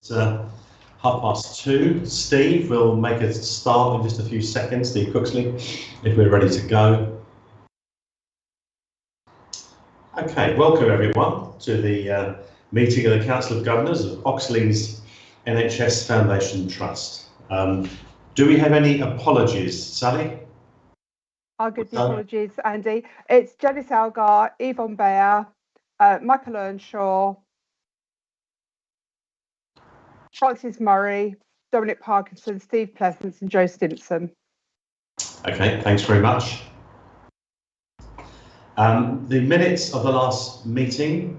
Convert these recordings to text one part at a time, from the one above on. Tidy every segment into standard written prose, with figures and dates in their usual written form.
It's 2:30. Steve will make a start in just a few seconds. Steve Cooksley, if we're ready to go. Okay, welcome everyone to the meeting of the Council of Governors of Oxley's NHS Foundation Trust. Do we have any apologies, Sally? I'll give the apologies, Andy. It's Jenny Salgar, Yvonne Bayer, Michael Earnshaw, Francis Murray, Dominic Parkinson, Steve Pleasance and Joe Stimson. Okay, thanks very much. The minutes of the last meeting,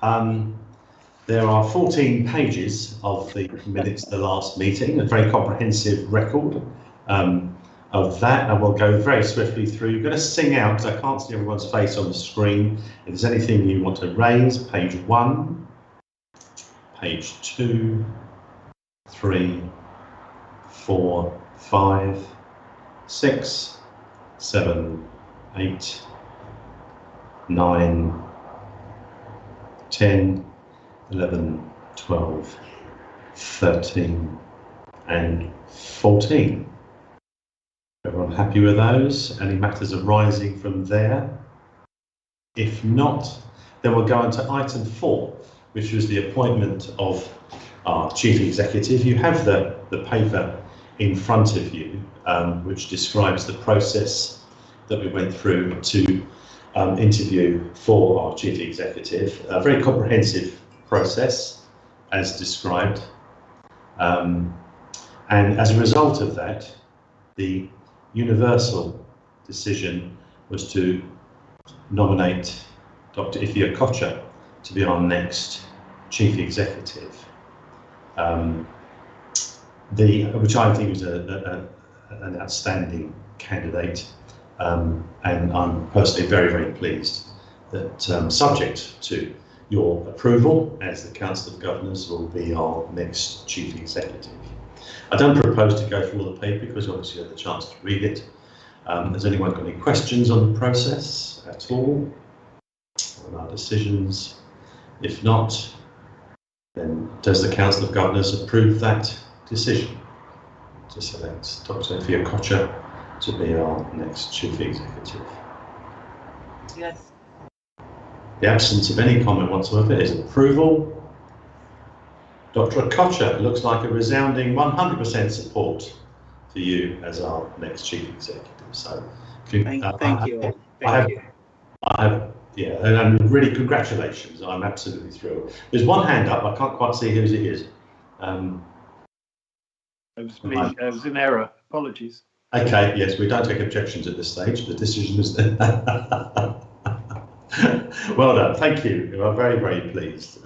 there are 14 pages of the minutes of the last meeting, a very comprehensive record of that, and we'll go very swiftly through. You're going to sing out because I can't see everyone's face on the screen. If there's anything you want to raise, page 1, page 2, 3, 4, 5, 6, 7, 8, 9, 10, 11, 12, 13 and 14. Everyone happy with those? Any matters arising from there? If not, then we'll go on to item 4, which was the appointment of our Chief Executive. You have the paper in front of you, which describes the process that we went through to interview for our Chief Executive. A very comprehensive process, as described. And as a result of that, the universal decision was to nominate Dr. Ifya Kocher to be our next Chief Executive, which I think was an outstanding candidate, and I'm personally very, very pleased that, subject to your approval as the Council of Governors, will be our next Chief Executive. I don't propose to go through all the paper because obviously you had the chance to read it. Has anyone got any questions on the process at all, on our decisions? If not, then does the Council of Governors approve that decision to select Dr. Ifya Kocher to be our next Chief Executive? Yes. The absence of any comment whatsoever is approval. Dr. Kocher looks like a resounding 100% support for you as our next Chief Executive. So, thank you. Yeah, and really congratulations. I'm absolutely thrilled. There's one hand up. I can't quite see whose it is. It was me. It was an error. Apologies. Okay. Yes, we don't take objections at this stage. The decision is there. Well done. Thank you. I'm very, very pleased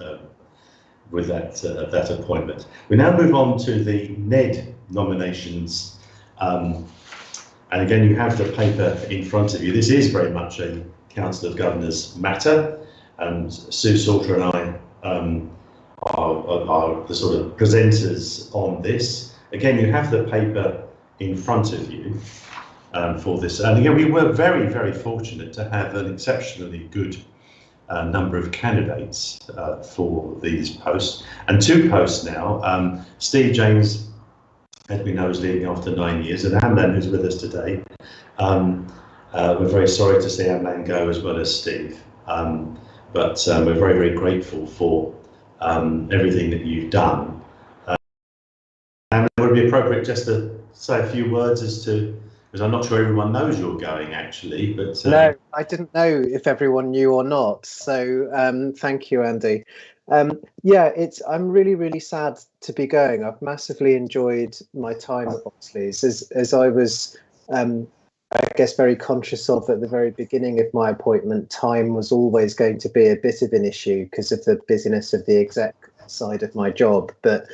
with that appointment. We now move on to the Ned nominations. And again, you have the paper in front of you. This is very much a Council of Governors matter. Sue Salter and I are the sort of presenters on this. Again, you have the paper in front of you for this. And again, we were very, very fortunate to have an exceptionally good number of candidates for these posts. And 2 posts now. Steve James, as we know, is leaving after 9 years, and Amlan, who's with us today. We're very sorry to see Amlan go, as well as Steve. But we're very, very grateful for everything that you've done. And it would be appropriate just to say a few words as to, because I'm not sure everyone knows you're going actually, but no, I didn't know if everyone knew or not. So thank you, Andy. Yeah, I'm really, really sad to be going. I've massively enjoyed my time at Oxley's, as I was, I guess, very conscious of at the very beginning of my appointment. Time was always going to be a bit of an issue because of the busyness of the exec side of my job. But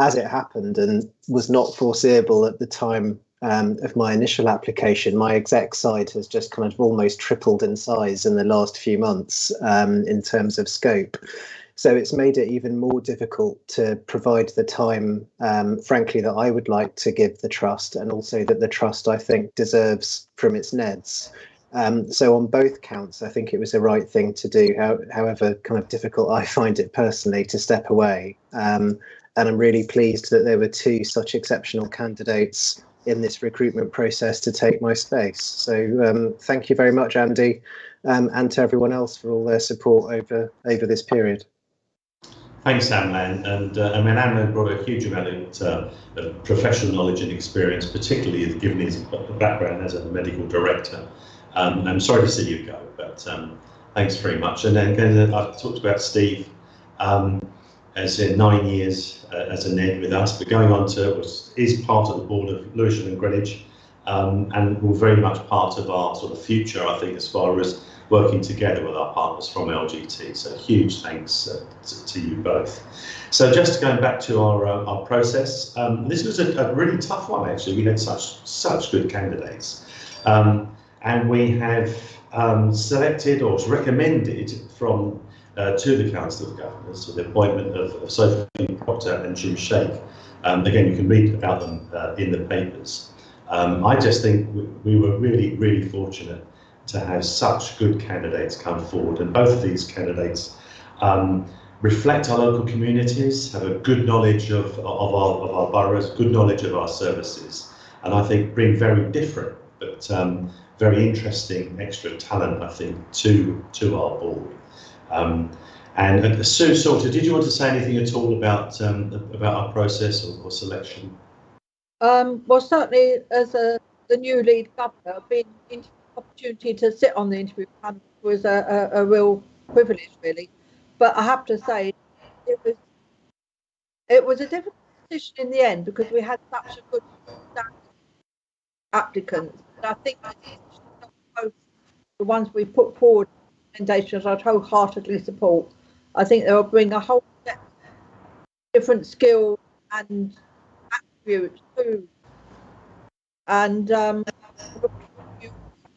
as it happened, and was not foreseeable at the time of my initial application, my exec side has just kind of almost tripled in size in the last few months in terms of scope. So it's made it even more difficult to provide the time, frankly, that I would like to give the trust, and also that the trust, I think, deserves from its NEDs. So on both counts, I think it was the right thing to do, however kind of difficult I find it personally to step away. and I'm really pleased that there were 2 such exceptional candidates in this recruitment process to take my space. So thank you very much, Andy, and to everyone else for all their support over this period. Thanks, Amlan. And I mean, Amlan brought a huge amount of professional knowledge and experience, particularly given his background as a medical director. I'm sorry to see you go, but thanks very much. And then again, I've talked about Steve as in 9 years as a Ned with us, but going on to is part of the board of Lewisham and Greenwich, and will very much part of our sort of future, I think, as far as working together with our partners from LGT. So huge thanks to you both. So just going back to our process, this was a really tough one, actually. We had such good candidates, and we have selected or recommended from to the Council of Governors to the appointment of Sophie Proctor and Jim Shake. Again, you can read about them in the papers. I just think we were really fortunate to have such good candidates come forward, and both of these candidates reflect our local communities, have a good knowledge of our boroughs, good knowledge of our services, and I think bring very different but very interesting extra talent, I think, to our board. And Sue Salter, did you want to say anything at all about our process or selection? Well, certainly as the new lead governor, being the opportunity to sit on the interview panel was a real privilege, really. But I have to say, it was a difficult decision in the end because we had such a good applicants. But I think both the ones we put forward, recommendations, I'd wholeheartedly support. I think they'll bring a whole set of different skills and attributes too. And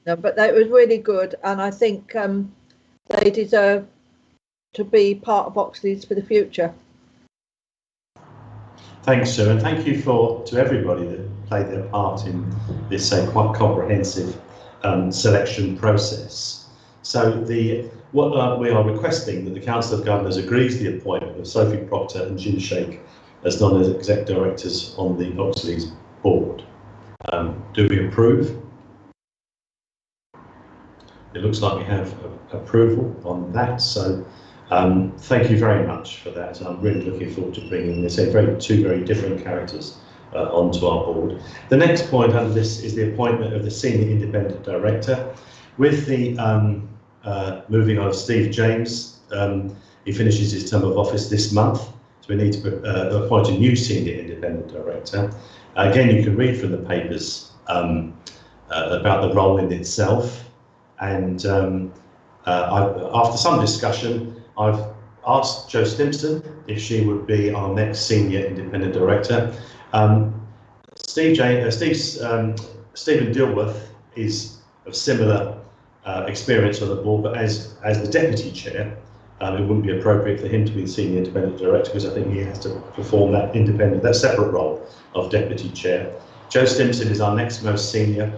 but it was really good, and I think they deserve to be part of Oxley's for the future. Thanks, Sue, and thank you to everybody that played their part in this quite comprehensive selection process. So what we are requesting that the Council of Governors agrees the appointment of Sophie Proctor and Jim Shake as non-exec directors on the Oxley's board. Do we approve? It looks like we have approval on that, so thank you very much for that. I'm really looking forward to bringing this two very different characters onto our board. The next point under this is the appointment of the Senior Independent Director. With the moving on of Steve James, he finishes his term of office this month, so we need to appoint a new Senior Independent Director. Again, you can read from the papers about the role in itself, and after some discussion, I've asked Jo Stimpson if she would be our next Senior Independent Director. Stephen Dilworth is of similar experience on the board, but as the Deputy Chair, it wouldn't be appropriate for him to be the Senior Independent Director because I think he has to perform that separate role of Deputy Chair. Jo Stimpson is our next most senior,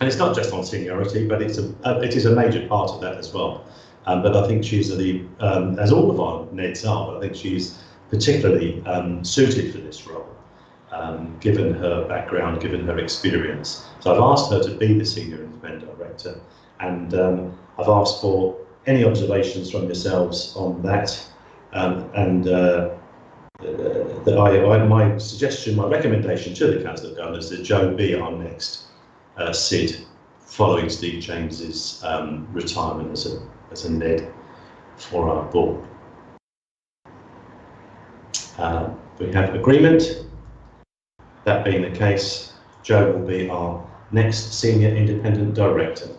and it's not just on seniority, but it is a major part of that as well. But I think she's as all of our Neds are, but I think she's particularly suited for this role, given her background, given her experience. So I've asked her to be the Senior Independent Director, and I've asked for any observations from yourselves on that, my suggestion, my recommendation to the Council of Governors is that Jo be our next SID following Steve James's retirement as a Ned for our board. We have agreement. That being the case, Jo will be our next Senior Independent Director.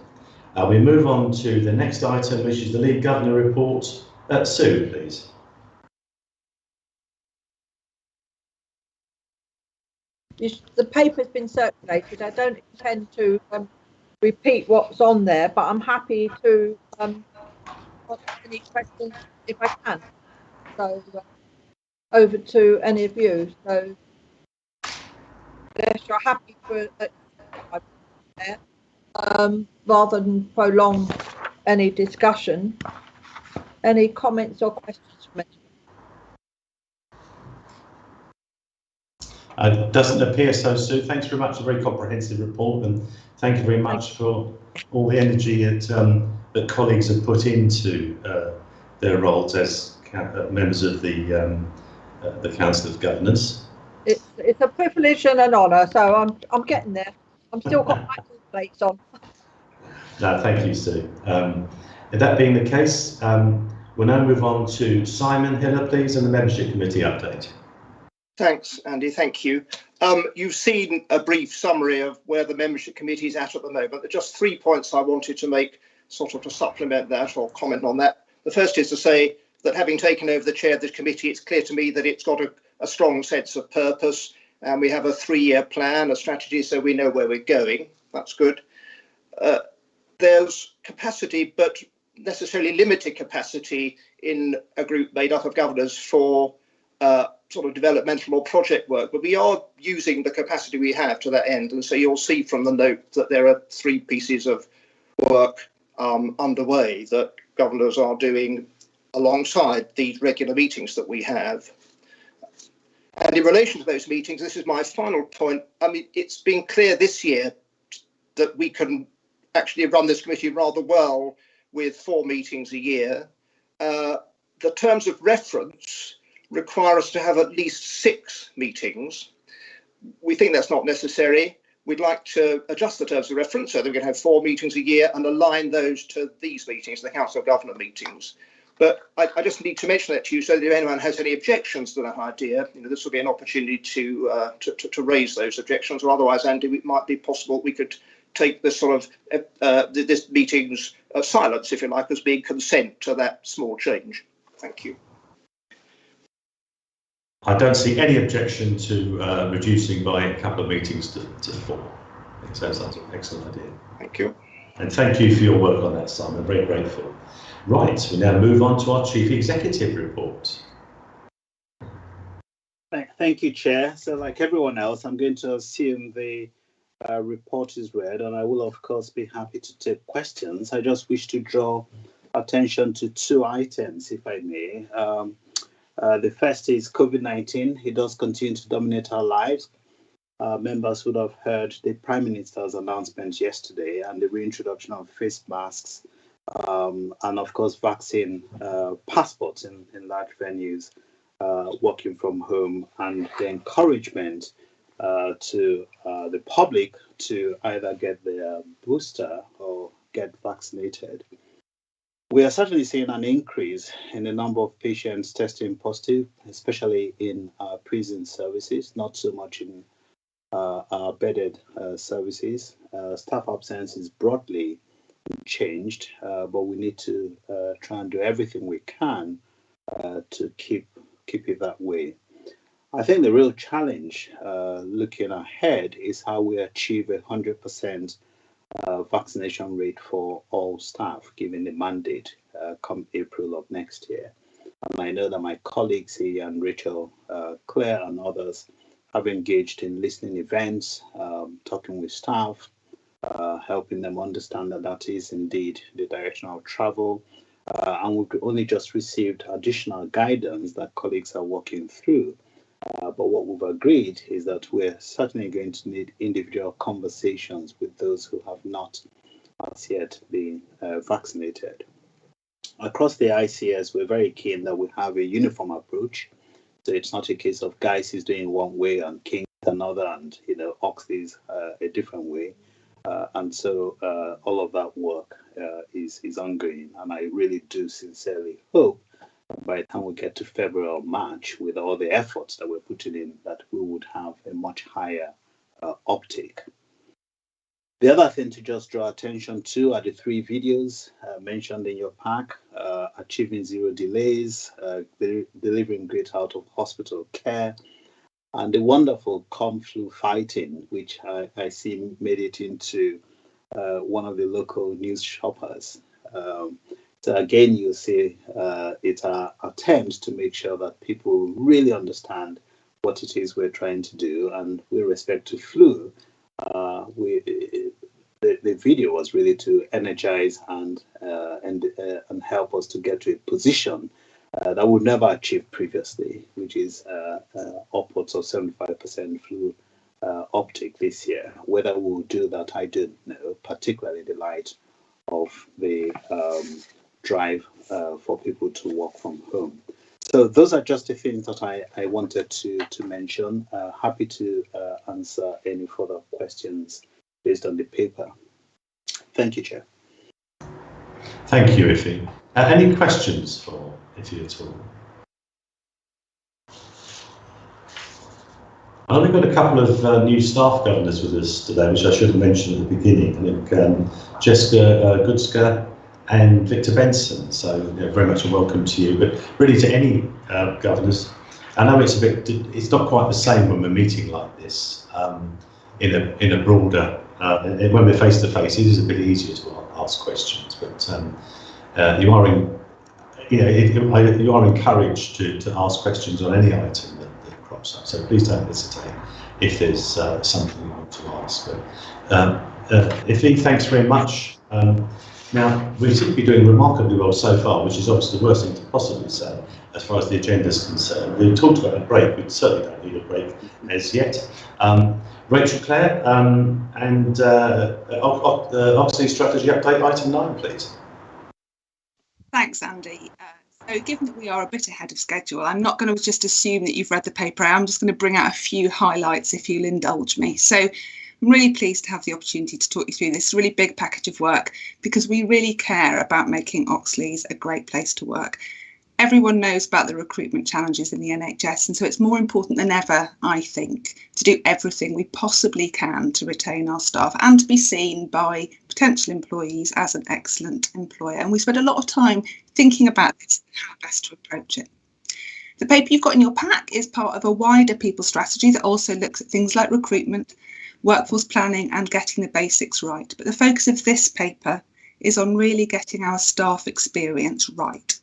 We move on to the next item, which is the Lead Governor report. Sue, please. The paper's been circulated. I don't intend to repeat what's on there, but I'm happy to answer any questions if I can. So over to any of you. So if you're happy for rather than prolong any discussion, any comments or questions from anyone? Doesn't appear so, Sue. Thanks very much for a very comprehensive report, and thank you very much for all the energy that colleagues have put into their roles as members of the Council of Governors. It's a privilege and an honour, so I'm getting there. I'm still got my plates on. No, thank you, Sue. That being the case, we'll now move on to Simon Hiller, please, and the Membership Committee update. Thanks, Andy. Thank you. You've seen a brief summary of where the Membership Committee is at the moment. There are just 3 points I wanted to make, sort of to supplement that or comment on that. The first is to say that having taken over the chair of the committee, it's clear to me that it's got a strong sense of purpose, and we have a 3-year plan, a strategy, so we know where we're going. That's good. There's capacity, but necessarily limited capacity in a group made up of governors for sort of developmental or project work, but we are using the capacity we have to that end. And so you'll see from the note that there are 3 pieces of work underway that governors are doing alongside these regular meetings that we have. And in relation to those meetings, this is my final point. I mean, it's been clear this year that we can actually run this committee rather well with 4 meetings a year. The terms of reference require us to have at least 6 meetings. We think that's not necessary. We'd like to adjust the terms of reference so that we can have 4 meetings a year and align those to these meetings, the Council of Governor meetings. But I just need to mention that to you so that if anyone has any objections to that idea, this will be an opportunity to raise those objections, or otherwise, Andy, it might be possible we could take this sort of this meeting's silence, if you like, as being consent to that small change. Thank you. I don't see any objection to reducing by a couple of meetings to 4. I think that's an excellent idea. Thank you. And thank you for your work on that, Simon. I'm very grateful. Right, we now move on to our Chief Executive report. Thank you, Chair. So like everyone else, I'm going to assume the report is read, and I will, of course, be happy to take questions. I just wish to draw attention to 2 items, if I may. The first is COVID-19. It does continue to dominate our lives. Members would have heard the Prime Minister's announcement yesterday and the reintroduction of face masks and, of course, vaccine passports in large venues, working from home, and the encouragement to the public to either get their booster or get vaccinated. We are certainly seeing an increase in the number of patients testing positive, especially in prison services, not so much in our bedded services. Staff absence is broadly changed, but we need to try and do everything we can to keep it that way. I think the real challenge looking ahead is how we achieve 100% vaccination rate for all staff, given the mandate come April of next year. And I know that my colleagues here and Rachel, Claire and others have engaged in listening events, talking with staff, helping them understand that that is indeed the direction of travel. And we've only just received additional guidance that colleagues are working through. But what we've agreed is that we're certainly going to need individual conversations with those who have not as yet been vaccinated. Across the ICS, we're very keen that we have a uniform approach. So it's not a case of Guys is doing one way and King another, and Oxley's a different way. And so all of that work is ongoing, and I really do sincerely hope by the time we get to February or March, with all the efforts that we're putting in, that we would have a much higher uptake. The other thing to just draw attention to are the 3 videos mentioned in your pack: achieving 0 delays, delivering great out of hospital care, and the wonderful Flu fighting, which I see made it into one of the local news shoppers. So again, you see it's our attempts to make sure that people really understand what it is we're trying to do. And with respect to flu, the video was really to energize and help us to get to a position that we never achieved previously, which is upwards of 75% through uptake this year. Whether we'll do that, I don't know, particularly in the light of the drive for people to work from home. So those are just the things that I wanted to mention. Happy to answer any further questions based on the paper. Thank you, Chair. Thank you, Ife. Any questions for Ife at all? I've only got a couple of new staff governors with us today, which I should have mentioned at the beginning. I think Jessica Goodska and Victor Benson. So very much a welcome to you, but really to any governors. I know it's not quite the same when we're meeting like this in a broader. When we're face to face, it is a bit easier to ask questions, but you are encouraged to ask questions on any item that crops up. So please don't hesitate if there's something you want to ask. But Ife, thanks very much. Now, we seem to be doing remarkably well so far, which is obviously the worst thing to possibly say as far as the agenda is concerned. We talked about a break, we certainly don't need a break as yet. Rachel Clare and Oxley Strategy Update, item 9, please. Thanks, Andy. So given that we are a bit ahead of schedule, I'm not going to just assume that you've read the paper. I'm just going to bring out a few highlights if you'll indulge me. So I'm really pleased to have the opportunity to talk you through this really big package of work because we really care about making Oxley's a great place to work. Everyone knows about the recruitment challenges in the NHS, and so it's more important than ever, I think, to do everything we possibly can to retain our staff and to be seen by potential employees as an excellent employer. And we spend a lot of time thinking about this and how best to approach it. The paper you've got in your pack is part of a wider people strategy that also looks at things like recruitment, workforce planning and getting the basics right. But the focus of this paper is on really getting our staff experience right.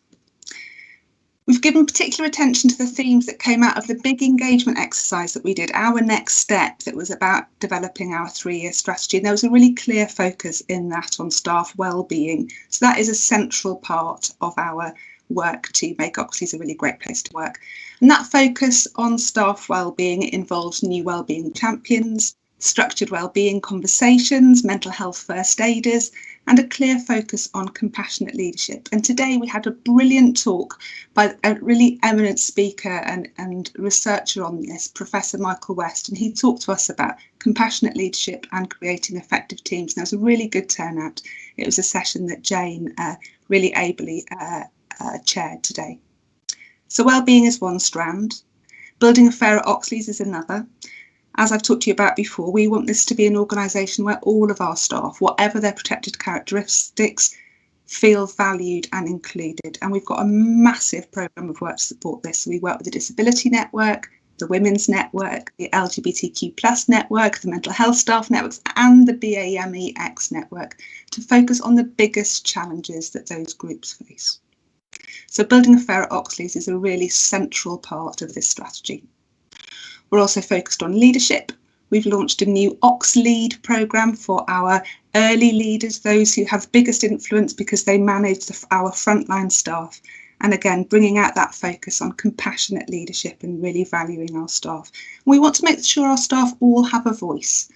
We've given particular attention to the themes that came out of the big engagement exercise that we did, our next step, that was about developing our 3-year strategy. And there was a really clear focus in that on staff wellbeing. So that is a central part of our work to make Oxley's a really great place to work. And that focus on staff wellbeing involves new wellbeing champions, structured wellbeing conversations, mental health first aiders, and a clear focus on compassionate leadership. And today we had a brilliant talk by a really eminent speaker and researcher on this, Professor Michael West, and he talked to us about compassionate leadership and creating effective teams. And there was a really good turnout. It was a session that Jane really ably chaired today. So wellbeing is one strand, building a fairer Oxley's is another. As I've talked to you about before, we want this to be an organisation where all of our staff, whatever their protected characteristics, feel valued and included. And we've got a massive programme of work to support this. So we work with the Disability Network, the Women's Network, the LGBTQ+ network, the Mental Health Staff Networks and the BAMEX network to focus on the biggest challenges that those groups face. So building a fairer Oxley's is a really central part of this strategy. We're also focused on leadership. We've launched a new Ox Lead programme for our early leaders, those who have biggest influence because they manage our frontline staff. And again, bringing out that focus on compassionate leadership and really valuing our staff. We want to make sure our staff all have a voice.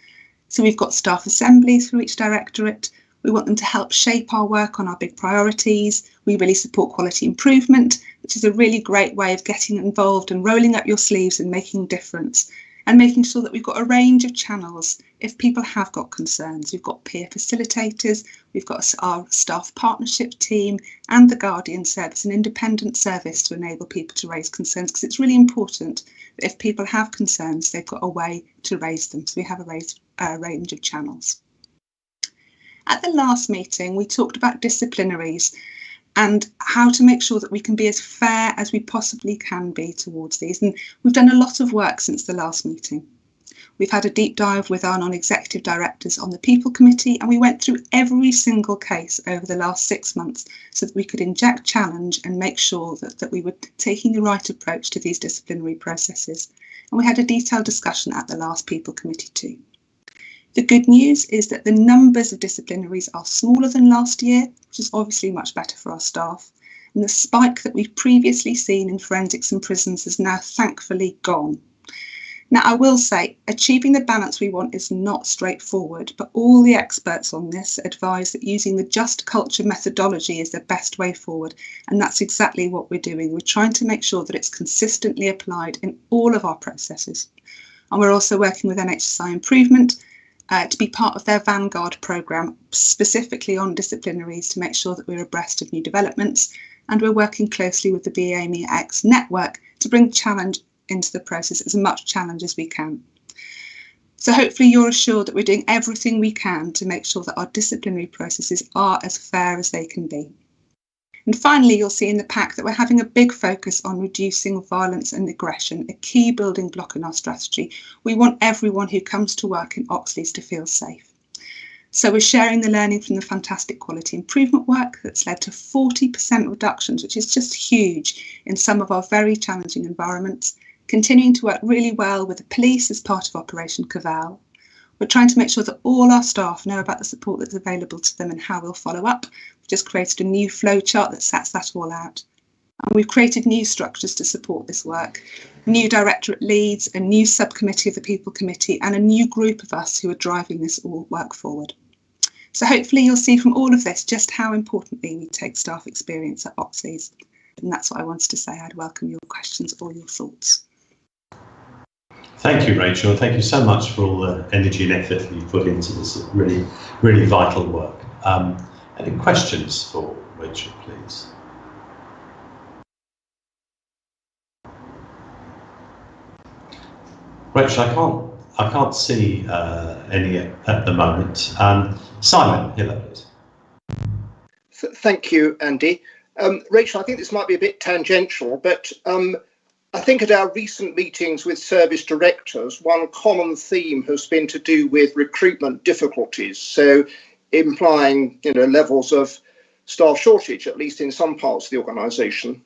So we've got staff assemblies for each directorate. We want them to help shape our work on our big priorities. We really support quality improvement, which is a really great way of getting involved and rolling up your sleeves and making a difference, and making sure that we've got a range of channels if people have got concerns. We've got peer facilitators, we've got our staff partnership team and the Guardian service, an independent service to enable people to raise concerns, because it's really important that if people have concerns, they've got a way to raise them. So we have a range of channels. At the last meeting, we talked about disciplinaries and how to make sure that we can be as fair as we possibly can be towards these. And we've done a lot of work since the last meeting. We've had a deep dive with our non-executive directors on the People Committee, and we went through every single case over the last 6 months so that we could inject challenge and make sure that we were taking the right approach to these disciplinary processes. And we had a detailed discussion at the last People Committee too. The good news is that the numbers of disciplinaries are smaller than last year, which is obviously much better for our staff. and the spike that we've previously seen in forensics and prisons is now thankfully gone. Now, I will say, achieving the balance we want is not straightforward, but all the experts on this advise that using the just culture methodology is the best way forward, and that's exactly what we're doing. We're trying to make sure that it's consistently applied in all of our processes. And we're also working with NHSI Improvement to be part of their Vanguard programme, specifically on disciplinaries, to make sure that we're abreast of new developments. And we're working closely with the BAMEX network to bring challenge into the process, as much challenge as we can. So hopefully you're assured that we're doing everything we can to make sure that our disciplinary processes are as fair as they can be. And finally, you'll see in the pack that we're having a big focus on reducing violence and aggression, a key building block in our strategy. We want everyone who comes to work in Oxley's to feel safe. So we're sharing the learning from the fantastic quality improvement work that's led to 40% reductions, which is just huge in some of our very challenging environments. Continuing to work really well with the police as part of Operation Cavall. We're trying to make sure that all our staff know about the support that's available to them and how we'll follow up. We've just created a new flow chart that sets that all out. And we've created new structures to support this work. New directorate leads, a new subcommittee of the People Committee, and a new group of us who are driving this all work forward. So hopefully you'll see from all of this just how importantly we take staff experience at Oxley's. And that's what I wanted to say. I'd welcome your questions or your thoughts. Thank you, Rachel. Thank you so much for all the energy and effort that you've put into this really, really vital work. Any questions for Rachel, please? Rachel, I can't see any at the moment. Simon, hello, please. Thank you, Andy. Rachel, I think this might be a bit tangential, but I think at our recent meetings with service directors, one common theme has been to do with recruitment difficulties. So implying, levels of staff shortage, at least in some parts of the organisation.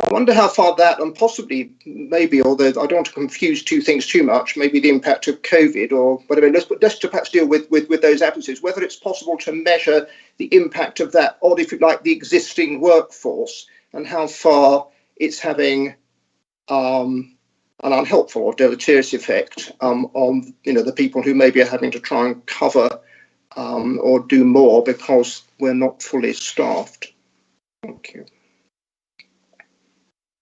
I wonder how far that, and possibly maybe, although I don't want to confuse two things too much, maybe the impact of COVID or whatever, let's perhaps deal with those absences, whether it's possible to measure the impact of that, or if you like, the existing workforce, and how far it's having an unhelpful or deleterious effect on the people who maybe are having to try and cover or do more because we're not fully staffed. Thank you.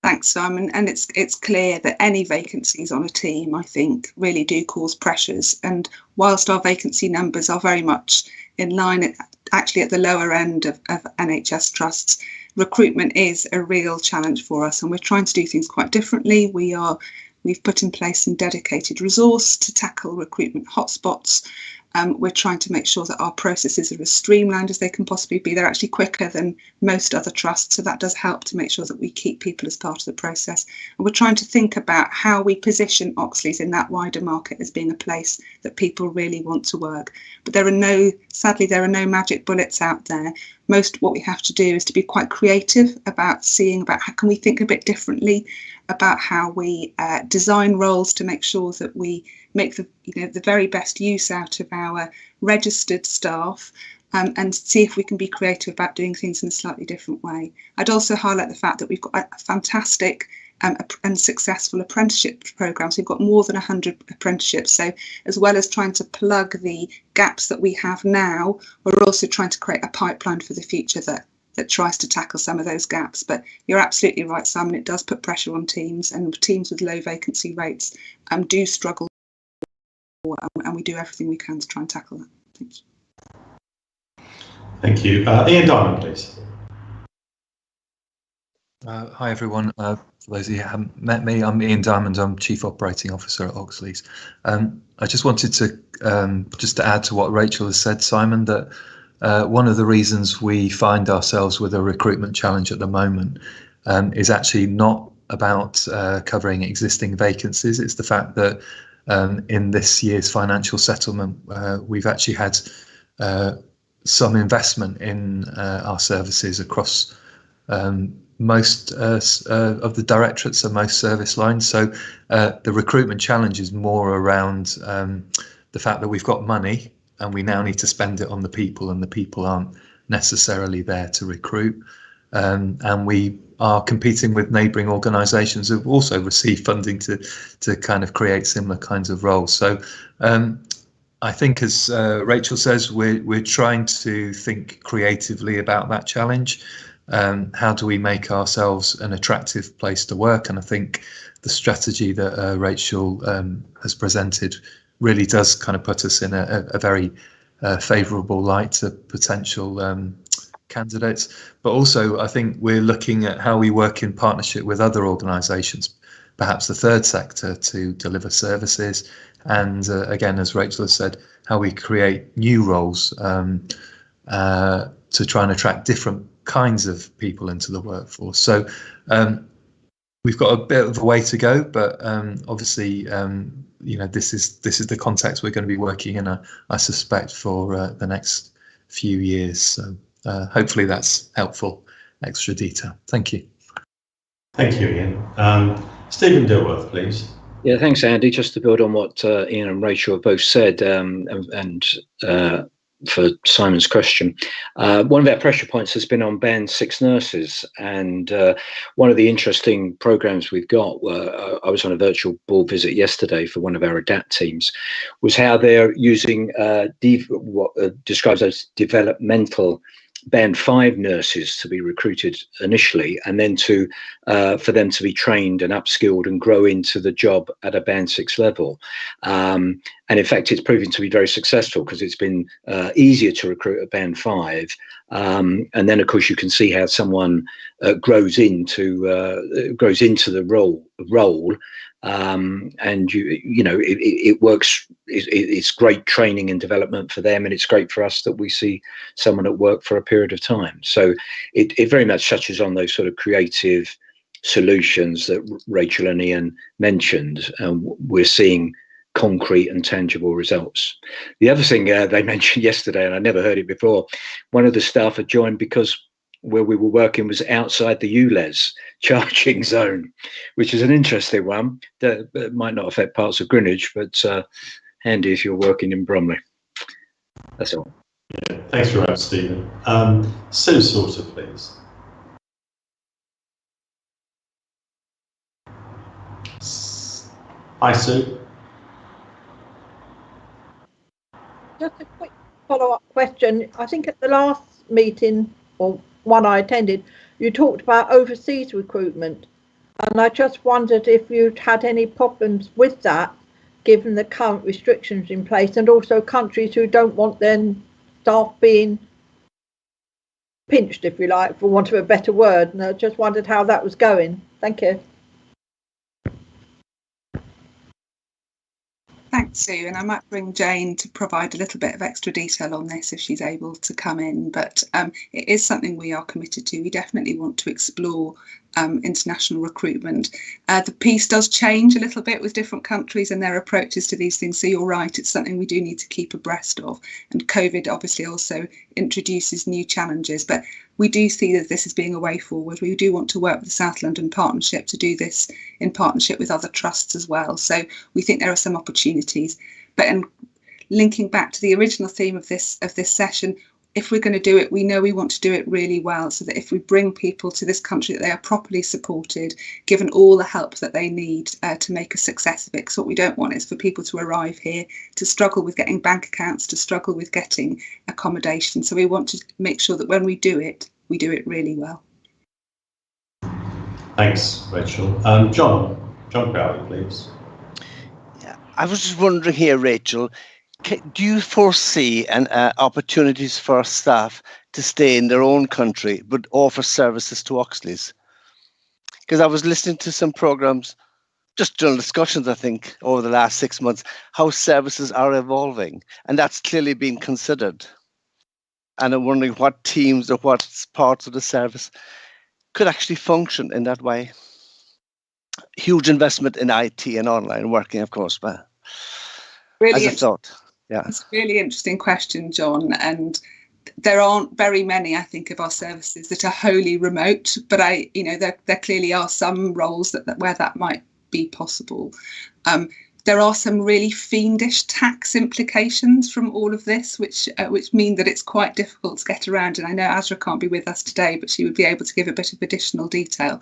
Thanks, Simon. And it's clear that any vacancies on a team, I think, really do cause pressures. And whilst our vacancy numbers are very much in line, actually at the lower end of NHS trusts, recruitment is a real challenge for us, and we're trying to do things quite differently. We've put in place some dedicated resource to tackle recruitment hotspots. We're trying to make sure that our processes are as streamlined as they can possibly be. They're actually quicker than most other trusts, so that does help to make sure that we keep people as part of the process. And we're trying to think about how we position Oxley's in that wider market as being a place that people really want to work. But sadly, there are no magic bullets out there. What we have to do is to be quite creative about seeing about how can we think a bit differently about how we design roles to make sure that we make the very best use out of our registered staff, and see if we can be creative about doing things in a slightly different way. I'd also highlight the fact that we've got a fantastic and successful apprenticeship programs. We've got more than 100 apprenticeships. So as well as trying to plug the gaps that we have now, we're also trying to create a pipeline for the future that tries to tackle some of those gaps. But you're absolutely right, Simon, it does put pressure on teams, and teams with low vacancy rates do struggle, and we do everything we can to try and tackle that. Thank you. Thank you. Ian Diamond, please. Hi everyone. For those of you who haven't met me, I'm Ian Diamond. I'm Chief Operating Officer at Oxley's. I just wanted to just to add to what Rachel has said, Simon, that one of the reasons we find ourselves with a recruitment challenge at the moment is actually not about covering existing vacancies. It's the fact that in this year's financial settlement, we've actually had some investment in our services across most of the directorates and most service lines. So the recruitment challenge is more around the fact that we've got money and we now need to spend it on the people, and the people aren't necessarily there to recruit. and we are competing with neighbouring organisations who've also received funding to kind of create similar kinds of roles. So I think, as Rachel says, we're trying to think creatively about that challenge. How do we make ourselves an attractive place to work? And I think the strategy that Rachel has presented really does kind of put us in a very favourable light to potential candidates. But also, I think we're looking at how we work in partnership with other organisations, perhaps the third sector, to deliver services. And again, as Rachel has said, how we create new roles to try and attract different kinds of people into the workforce. So we've got a bit of a way to go, but obviously, this is the context we're going to be working in, I suspect, for the next few years. So hopefully that's helpful extra detail. Thank you. Thank you, Ian. Stephen Dilworth, please. Yeah, thanks, Andy. Just to build on what Ian and Rachel have both said, and for Simon's question, one of our pressure points has been on Band 6 nurses, and one of the interesting programs we've got, I was on a virtual board visit yesterday for one of our ADAPT teams, was how they're using what describes as developmental Band 5 nurses to be recruited initially, and then for them to be trained and upskilled and grow into the job at a Band 6 level. And in fact, it's proving to be very successful because it's been easier to recruit at Band 5. And then, of course, you can see how someone grows into the role. And it works. It's great training and development for them, and it's great for us that we see someone at work for a period of time. So it very much touches on those sort of creative solutions that Rachel and Ian mentioned, and we're seeing concrete and tangible results. The other thing they mentioned yesterday, and I never heard it before, one of the staff had joined because where we were working was outside the ULEZ charging zone, which is an interesting one that might not affect parts of Greenwich, but handy if you're working in Bromley. That's all. Yeah, thanks very much, Stephen. Sue Sauter, please. Hi, Sue. Just a quick follow-up question. I think at the last meeting, or one I attended, you talked about overseas recruitment, and I just wondered if you'd had any problems with that, given the current restrictions in place, and also countries who don't want their staff being pinched, if you like, for want of a better word. And I just wondered how that was going. Thank you. Thanks, Sue, and I might bring Jane to provide a little bit of extra detail on this if she's able to come in, but it is something we are committed to. We definitely want to explore international recruitment. The piece does change a little bit with different countries and their approaches to these things, so you're right, it's something we do need to keep abreast of, and COVID obviously also introduces new challenges, but we do see that this is being a way forward. We do want to work with the South London Partnership to do this in partnership with other trusts as well, so we think there are some opportunities. But in linking back to the original theme of this session, if we're going to do it, we know we want to do it really well, so that if we bring people to this country, that they are properly supported, given all the help that they need to make a success of it. Because what we don't want is for people to arrive here to struggle with getting bank accounts, to struggle with getting accommodation. So we want to make sure that when we do it really well. Thanks, Rachel. John Crowley, please. Yeah, I was just wondering here, Rachel, do you foresee opportunities for staff to stay in their own country but offer services to Oxleys? Because I was listening to some programs, just general discussions, I think, over the last 6 months, how services are evolving, and that's clearly been considered. And I'm wondering what teams or what parts of the service could actually function in that way. Huge investment in IT and online working, of course, but really as a thought. Yeah, it's a really interesting question, John, and there aren't very many, I think, of our services that are wholly remote, but there clearly are some roles where that might be possible. there are some really fiendish tax implications from all of this, which mean that it's quite difficult to get around. And I know Azra can't be with us today, but she would be able to give a bit of additional detail.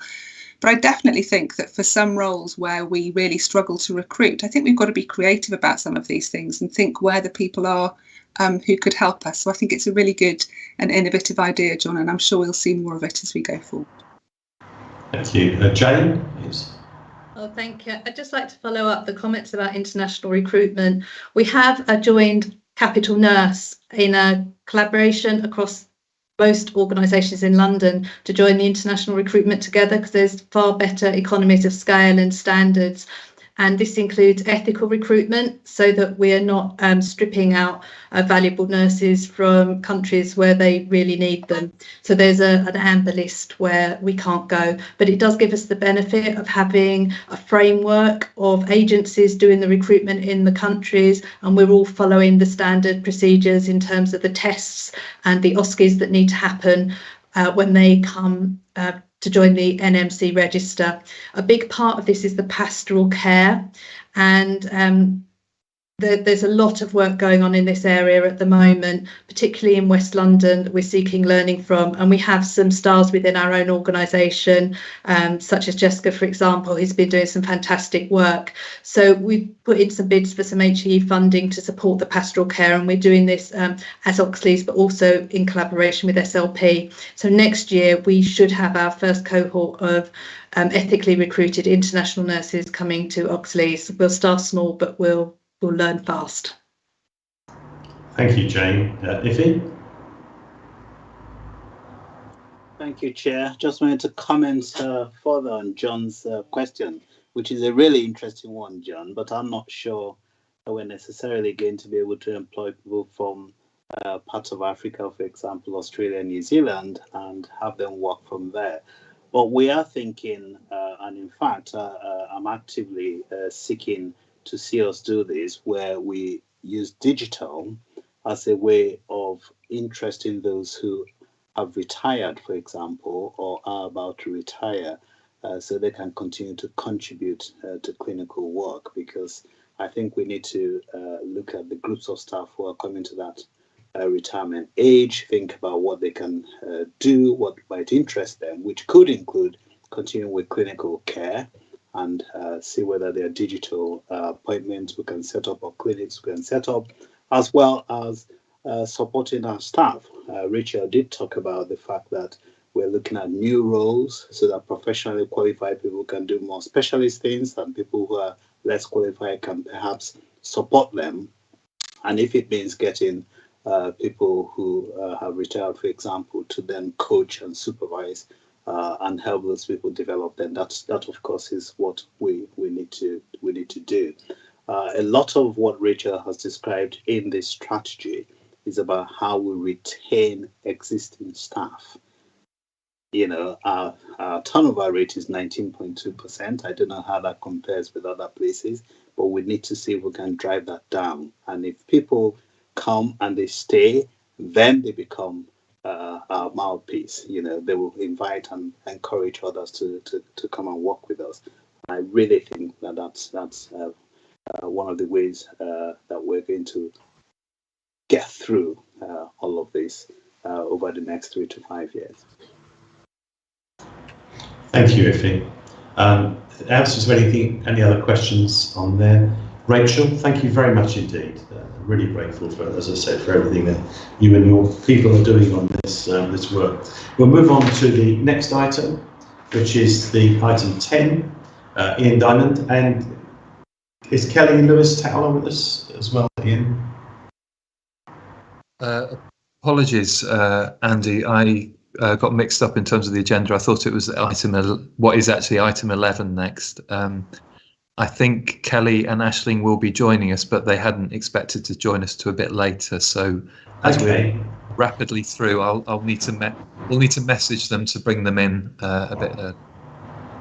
But I definitely think that for some roles where we really struggle to recruit, I think we've got to be creative about some of these things and think where the people are who could help us. So I think it's a really good and innovative idea, John, and I'm sure we'll see more of it as we go forward. Thank you. Jane, please. Oh, thank you. I'd just like to follow up the comments about international recruitment. We have joined Capital Nurse in a collaboration across most organisations in London to join the international recruitment together, because there's far better economies of scale and standards. And this includes ethical recruitment, so that we are not stripping out valuable nurses from countries where they really need them. So there's an amber list where we can't go, but it does give us the benefit of having a framework of agencies doing the recruitment in the countries, and we're all following the standard procedures in terms of the tests and the OSCEs that need to happen when they come to join the NMC register. A big part of this is the pastoral care, and there's a lot of work going on in this area at the moment, particularly in West London, that we're seeking learning from. And we have some stars within our own organisation, such as Jessica, for example, who's been doing some fantastic work. So we've put in some bids for some HE funding to support the pastoral care, and we're doing this as Oxley's, but also in collaboration with SLP. So next year we should have our first cohort of ethically recruited international nurses coming to Oxley's. We'll start small, but we'll learn fast. Thank you, Jane. Iffy? Thank you, Chair. Just wanted to comment further on John's question, which is a really interesting one, John, but I'm not sure that we're necessarily going to be able to employ people from parts of Africa, for example, Australia and New Zealand, and have them work from there. But we are thinking, and in fact, I'm actively seeking to see us do this, where we use digital as a way of interesting those who have retired, for example, or are about to retire, so they can continue to contribute to clinical work. Because I think we need to look at the groups of staff who are coming to that retirement age, think about what they can do, what might interest them, which could include continuing with clinical care, and see whether there are digital appointments we can set up, or clinics we can set up, as well as supporting our staff. Rachel did talk about the fact that we're looking at new roles so that professionally qualified people can do more specialist things, and people who are less qualified can perhaps support them. And if it means getting people who have retired, for example, to then coach and supervise and help those people develop, then that of course is what we need to do. A lot of what Rachel has described in this strategy is about how we retain existing staff. You know, our turnover rate is 19.2%. I don't know how that compares with other places, but we need to see if we can drive that down. And if people come and they stay, then they become our mouthpiece. You know, they will invite and encourage others to come and work with us. I really think that that's one of the ways that we're going to get through all of this over the next 3 to 5 years. Thank you, Iffy. Else, is there any other questions on there? Rachel, thank you very much indeed. Really grateful for, as I said, for everything that you and your people are doing on this this work. We'll move on to the next item, which is the item 10, Ian Diamond. And is Kelly Lewis Towler with us as well, Ian? Apologies, Andy. I got mixed up in terms of the agenda. I thought it was what is actually item 11 next. I think Kelly and Aisling will be joining us, but they hadn't expected to join us to a bit later. So as we're rapidly through, we'll need to message them to bring them in a bit early.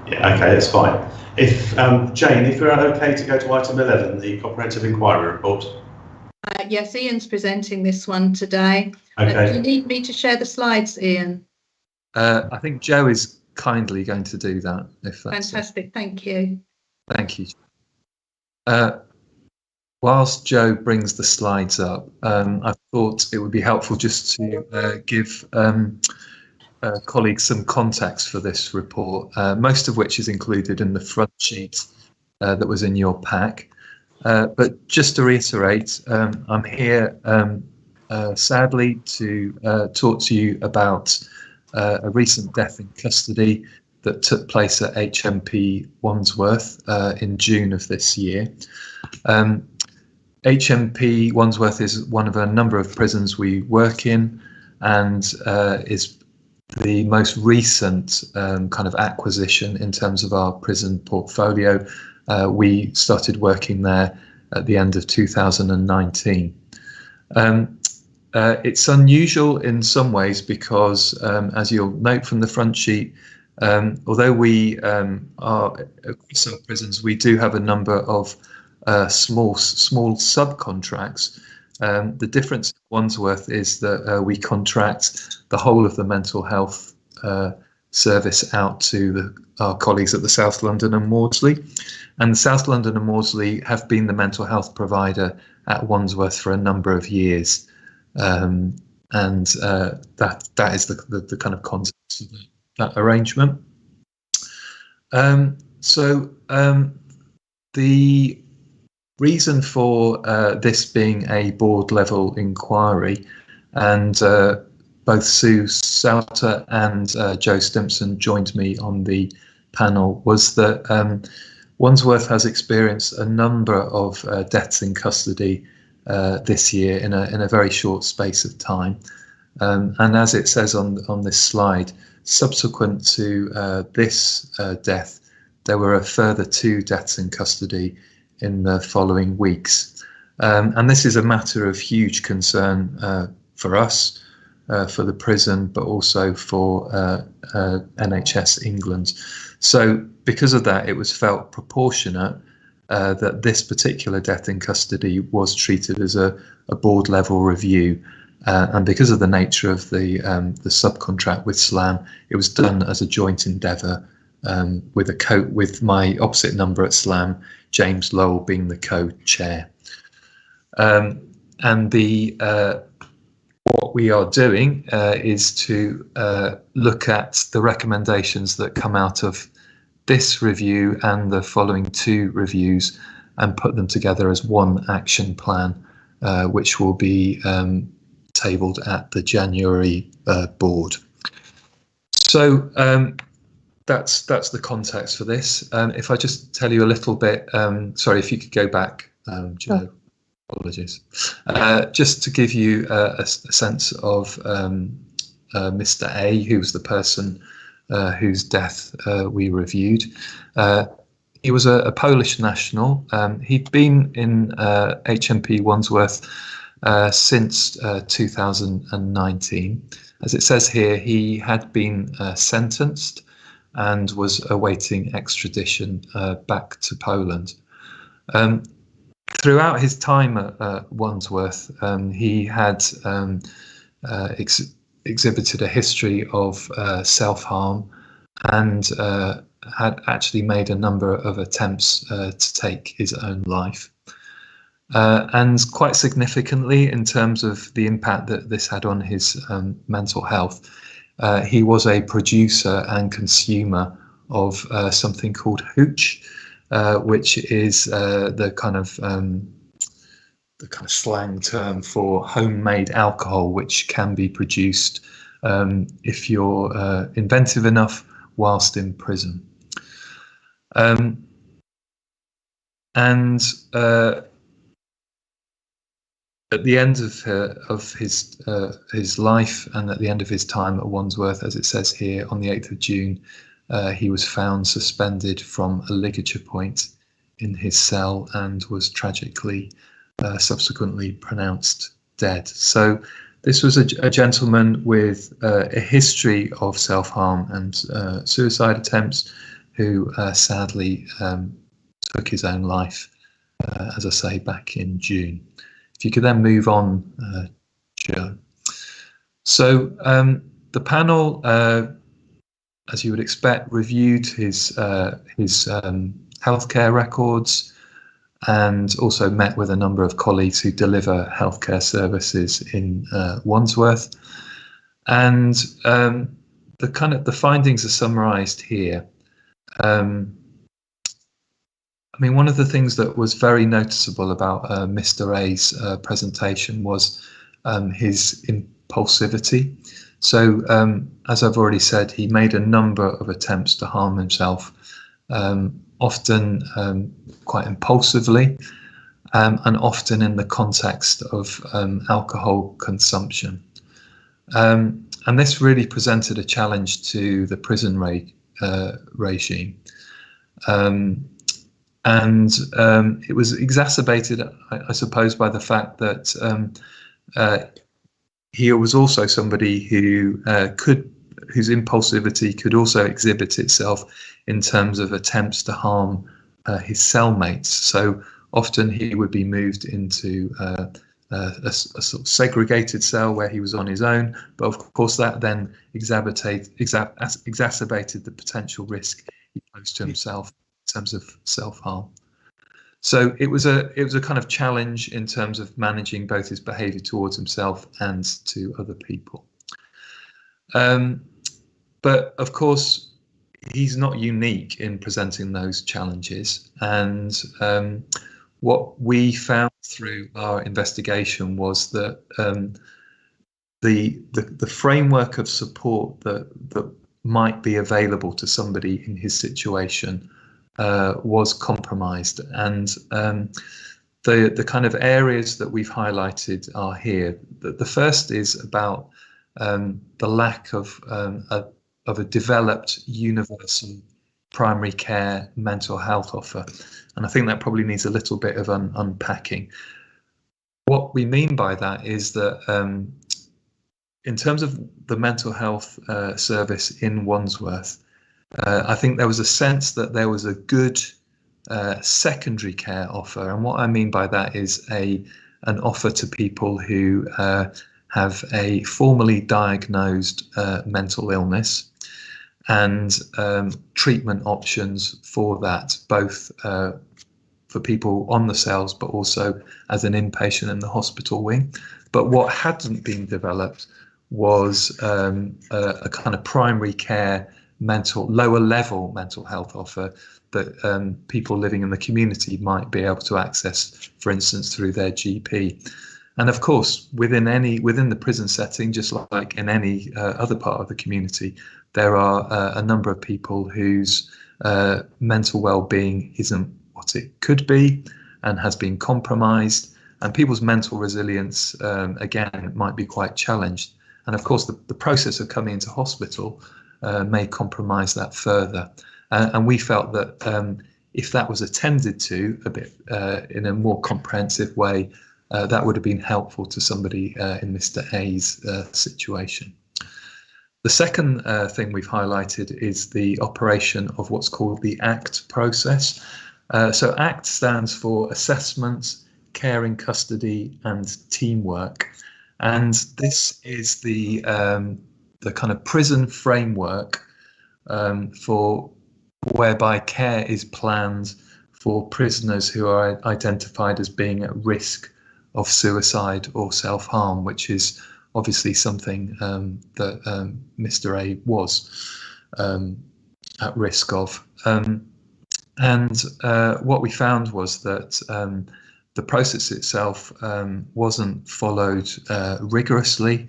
Yeah, okay, that's fine. If Jane, if you're okay to go to item 11, the comprehensive inquiry report. Yes, Ian's presenting this one today. Okay. Do you need me to share the slides, Ian? I think Joe is kindly going to do that. If that's fantastic, thank you. Thank you. whilst Joe brings the slides up, I thought it would be helpful just to give colleagues some context for this report, most of which is included in the front sheet that was in your pack. But just to reiterate, I'm here sadly to talk to you about a recent death in custody that took place at HMP Wandsworth in June of this year. HMP Wandsworth is one of a number of prisons we work in, and is the most recent kind of acquisition in terms of our prison portfolio. We started working there at the end of 2019. It's unusual in some ways because, as you'll note from the front sheet, although we are across some prisons, we do have a number of small subcontracts. The difference at Wandsworth is that we contract the whole of the mental health service out to our colleagues at the South London and Maudsley, and the South London and Maudsley have been the mental health provider at Wandsworth for a number of years, and that is the kind of context of that arrangement. The reason for this being a board level inquiry, and both Sue Sauter and Joe Stimpson joined me on the panel, was that Wandsworth has experienced a number of deaths in custody this year in a very short space of time. And as it says on this slide, subsequent to this death, there were a further 2 deaths in custody in the following weeks. And this is a matter of huge concern for us, for the prison, but also for NHS England. So because of that, it was felt proportionate that this particular death in custody was treated as a board level review. And because of the nature of the subcontract with SLAM, it was done as a joint endeavour with my opposite number at SLAM, James Lowell, being the co-chair. And what we are doing is to look at the recommendations that come out of this review and the following 2 reviews and put them together as one action plan, which will be tabled at the January board. So that's the context for this. If I just tell you a little bit, sorry, if you could go back, Joe. Apologies. Just to give you a sense of Mr. A, who was the person whose death we reviewed. He was a Polish national. He'd been in HMP Wandsworth since 2019. As it says here, he had been sentenced and was awaiting extradition back to Poland. Throughout his time at Wandsworth, he had exhibited a history of self-harm and had actually made a number of attempts to take his own life. And quite significantly, in terms of the impact that this had on his mental health, he was a producer and consumer of something called hooch, which is the kind of slang term for homemade alcohol, which can be produced if you're inventive enough whilst in prison. At the end of his life and at the end of his time at Wandsworth, as it says here, on the 8th of June, he was found suspended from a ligature point in his cell and was tragically subsequently pronounced dead. So this was a gentleman with a history of self-harm and suicide attempts who sadly took his own life, as I say, back in June. If you could then move on, Joe. So the panel, as you would expect, reviewed his healthcare records, and also met with a number of colleagues who deliver healthcare services in Wandsworth. And the findings are summarised here. I mean, one of the things that was very noticeable about Mr. A's presentation was his impulsivity. So, as I've already said, he made a number of attempts to harm himself, often quite impulsively, and often in the context of alcohol consumption. And this really presented a challenge to the prison regime. And it was exacerbated, I suppose, by the fact that he was also somebody who whose impulsivity could also exhibit itself in terms of attempts to harm his cellmates. So often he would be moved into a sort of segregated cell where he was on his own, but of course that then exacerbated the potential risk he posed to himself in terms of self-harm. So it was a kind of challenge in terms of managing both his behaviour towards himself and to other people. But of course, he's not unique in presenting those challenges, and what we found through our investigation was that the framework of support that might be available to somebody in his situation was compromised, and the kind of areas that we've highlighted are here. The first is about the lack of a developed universal primary care mental health offer, and I think that probably needs a little bit of unpacking. What we mean by that is that in terms of the mental health service in Wandsworth, I think there was a sense that there was a good secondary care offer, and what I mean by that is an offer to people who have a formally diagnosed mental illness, and treatment options for that, both for people on the cells, but also as an inpatient in the hospital wing. But what hadn't been developed was a kind of primary care lower level mental health offer that people living in the community might be able to access, for instance, through their GP. And of course, within the prison setting, just like in any other part of the community, there are a number of people whose mental well-being isn't what it could be and has been compromised, and people's mental resilience, again, might be quite challenged. And of course, the process of coming into hospital may compromise that further. And we felt that if that was attended to a bit in a more comprehensive way, that would have been helpful to somebody in Mr. A's situation. The second thing we've highlighted is the operation of what's called the ACT process. So ACT stands for Assessments, Care in Custody and Teamwork. And this is the kind of prison framework for whereby care is planned for prisoners who are identified as being at risk of suicide or self-harm, which is obviously something that Mr. A was at risk of. And what we found was that the process itself wasn't followed rigorously.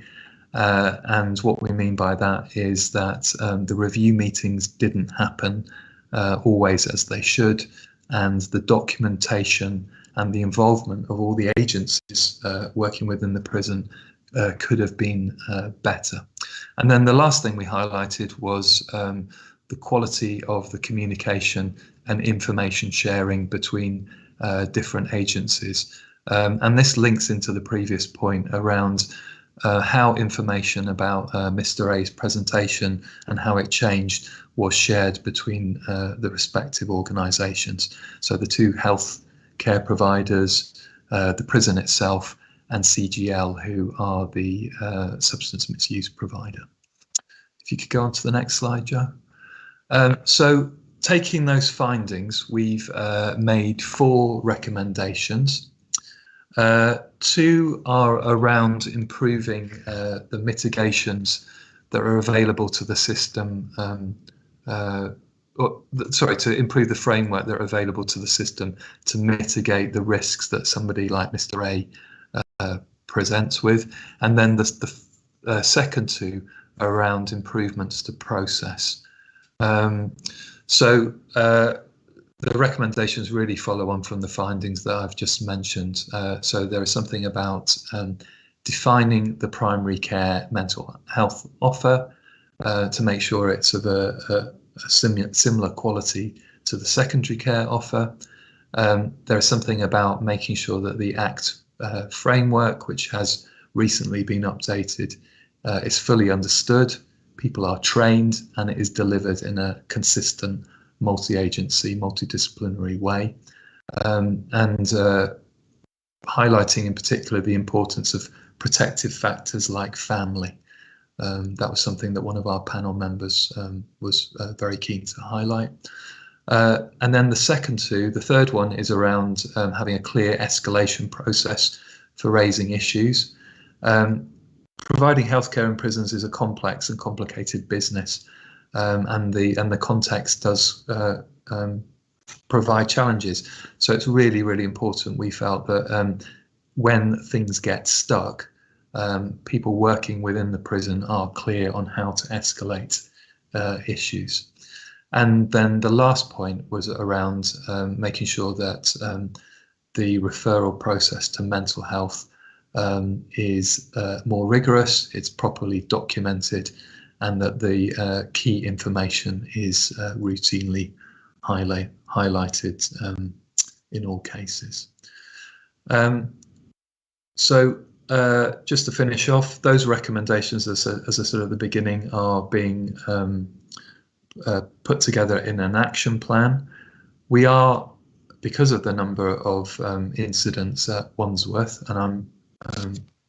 And what we mean by that is that the review meetings didn't happen always as they should, and the documentation and the involvement of all the agencies working within the prison could have been better. And then the last thing we highlighted was the quality of the communication and information sharing between different agencies. And this links into the previous point around how information about Mr. A's presentation and how it changed was shared between the respective organisations. So the two health care providers, the prison itself, and CGL, who are the substance misuse provider. If you could go on to the next slide, Joe. So taking those findings, we've made 4 recommendations. 2 are around improving the mitigations that are available to the system, to improve the framework that are available to the system to mitigate the risks that somebody like Mr. A presents with. And then the second 2 are around improvements to process. The recommendations really follow on from the findings that I've just mentioned. So there is something about defining the primary care mental health offer to make sure it's of a similar quality to the secondary care offer. There is something about making sure that the ACT framework, which has recently been updated, is fully understood, people are trained, and it is delivered in a consistent multi-agency, multidisciplinary way, and highlighting in particular the importance of protective factors like family. That was something that one of our panel members was very keen to highlight. And then the second 2, the third one is around having a clear escalation process for raising issues. Providing healthcare in prisons is a complex and complicated business. And the context does provide challenges. So it's really, really important, we felt, that when things get stuck, people working within the prison are clear on how to escalate issues. And then the last point was around making sure that the referral process to mental health is more rigorous, it's properly documented, and that the key information is routinely highlighted in all cases. Just to finish off, those recommendations, as I said at the beginning, are being put together in an action plan. We are, because of the number of incidents at Wandsworth, and I'm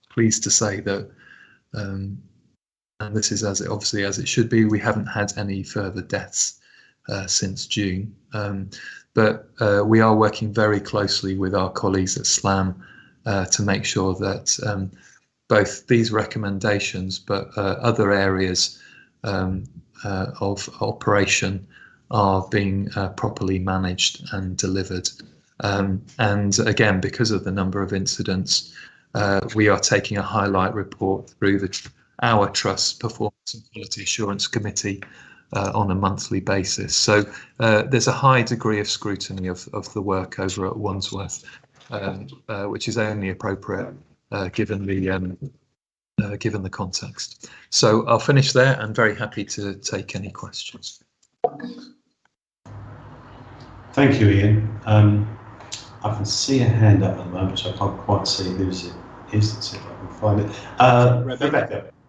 pleased to say that and this is obviously as it should be, we haven't had any further deaths since June. But we are working very closely with our colleagues at SLAM to make sure that both these recommendations, but other areas of operation are being properly managed and delivered. And again, because of the number of incidents, we are taking a highlight report through our Trust's Performance and Quality Assurance Committee on a monthly basis. So there's a high degree of scrutiny of the work over at Wandsworth, which is only appropriate given the context. So I'll finish there and very happy to take any questions. Thank you, Ian. I can see a hand up at the moment, so I can't quite see whose it is. Let's see if I can find it.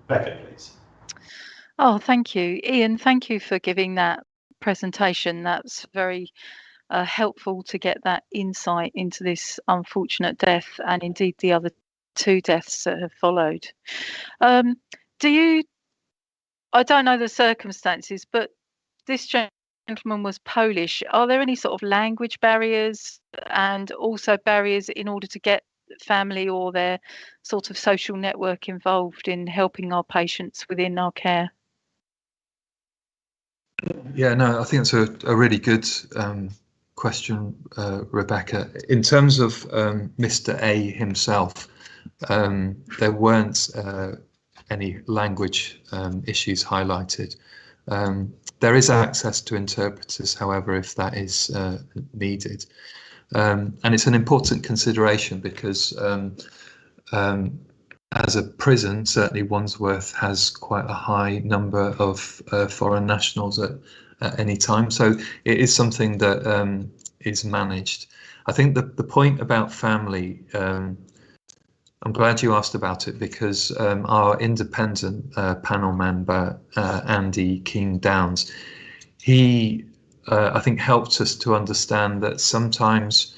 Rebecca, please. Oh, thank you, Ian. Thank you for giving that presentation. That's very helpful to get that insight into this unfortunate death and indeed the other 2 deaths that have followed. I don't know the circumstances, but this gentleman was Polish. Are there any sort of language barriers and also barriers in order to get family or their sort of social network involved in helping our patients within our care? Yeah, no, I think it's a really good question, Rebecca. In terms of Mr. A himself, there weren't any language issues highlighted. There is access to interpreters, however, if that is needed. And it's an important consideration because as a prison, certainly Wandsworth has quite a high number of foreign nationals at any time. So it is something that is managed. I think the point about family, I'm glad you asked about it because our independent panel member, Andy Keane-Downs, he, I think, helped us to understand that sometimes,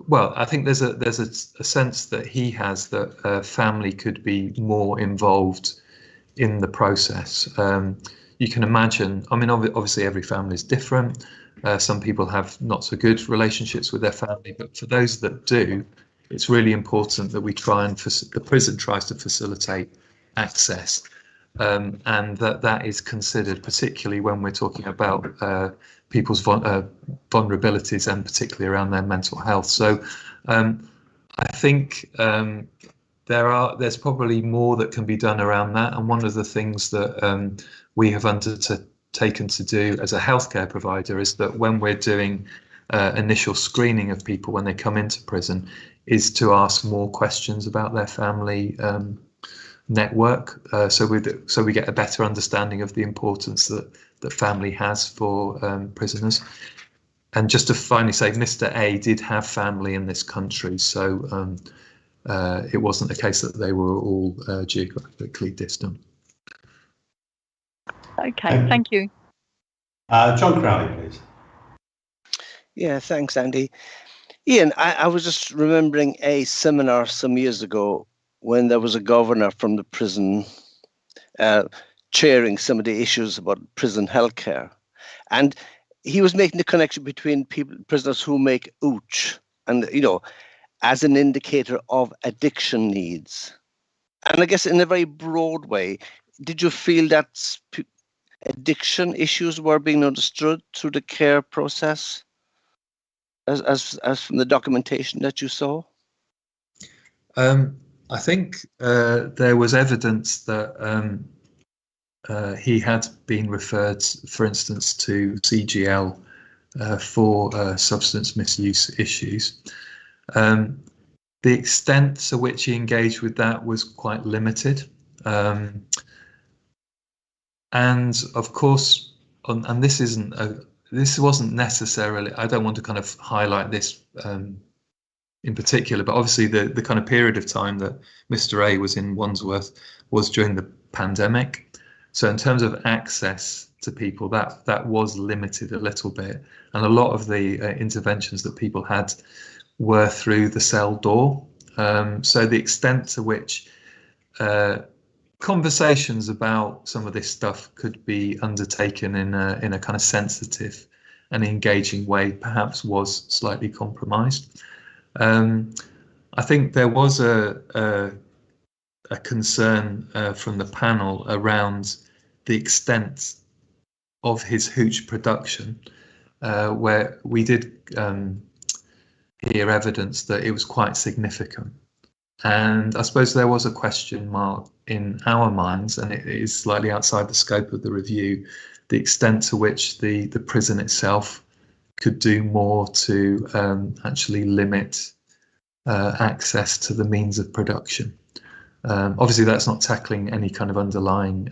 well, I think there's a sense that he has that family could be more involved in the process. you can imagine, I mean, obviously every family is different. Some people have not so good relationships with their family, but for those that do, it's really important that we try and the prison tries to facilitate access, and that is considered, particularly when we're talking about people's vulnerabilities, and particularly around their mental health. So I think there's probably more that can be done around that, and one of the things that we have undertaken to do as a healthcare provider is that when we're doing initial screening of people when they come into prison, is to ask more questions about their family network, so we get a better understanding of the importance that family has for prisoners. And just to finally say, Mr. A did have family in this country, so it wasn't the case that they were all geographically distant. Okay, thank you. John Crowley, please. Yeah, thanks, Andy. Ian, I was just remembering a seminar some years ago when there was a governor from the prison chairing some of the issues about prison healthcare. And he was making the connection between prisoners who make ooch and, as an indicator of addiction needs. And I guess in a very broad way, did you feel that addiction issues were being understood through the care process as from the documentation that you saw? I think there was evidence that he had been referred, for instance, to CGL for substance misuse issues. The extent to which he engaged with that was quite limited. And of course, and this wasn't necessarily, I don't want to kind of highlight this in particular, but obviously the kind of period of time that Mr. A was in Wandsworth was during the pandemic. So in terms of access to people, that was limited a little bit. And a lot of the interventions that people had were through the cell door. So the extent to which conversations about some of this stuff could be undertaken in a kind of sensitive and engaging way perhaps was slightly compromised. I think there was a concern from the panel around the extent of his hooch production, where we did hear evidence that it was quite significant. And I suppose there was a question mark in our minds, and it is slightly outside the scope of the review, the extent to which the prison itself could do more to actually limit access to the means of production. Obviously, that's not tackling any kind of underlying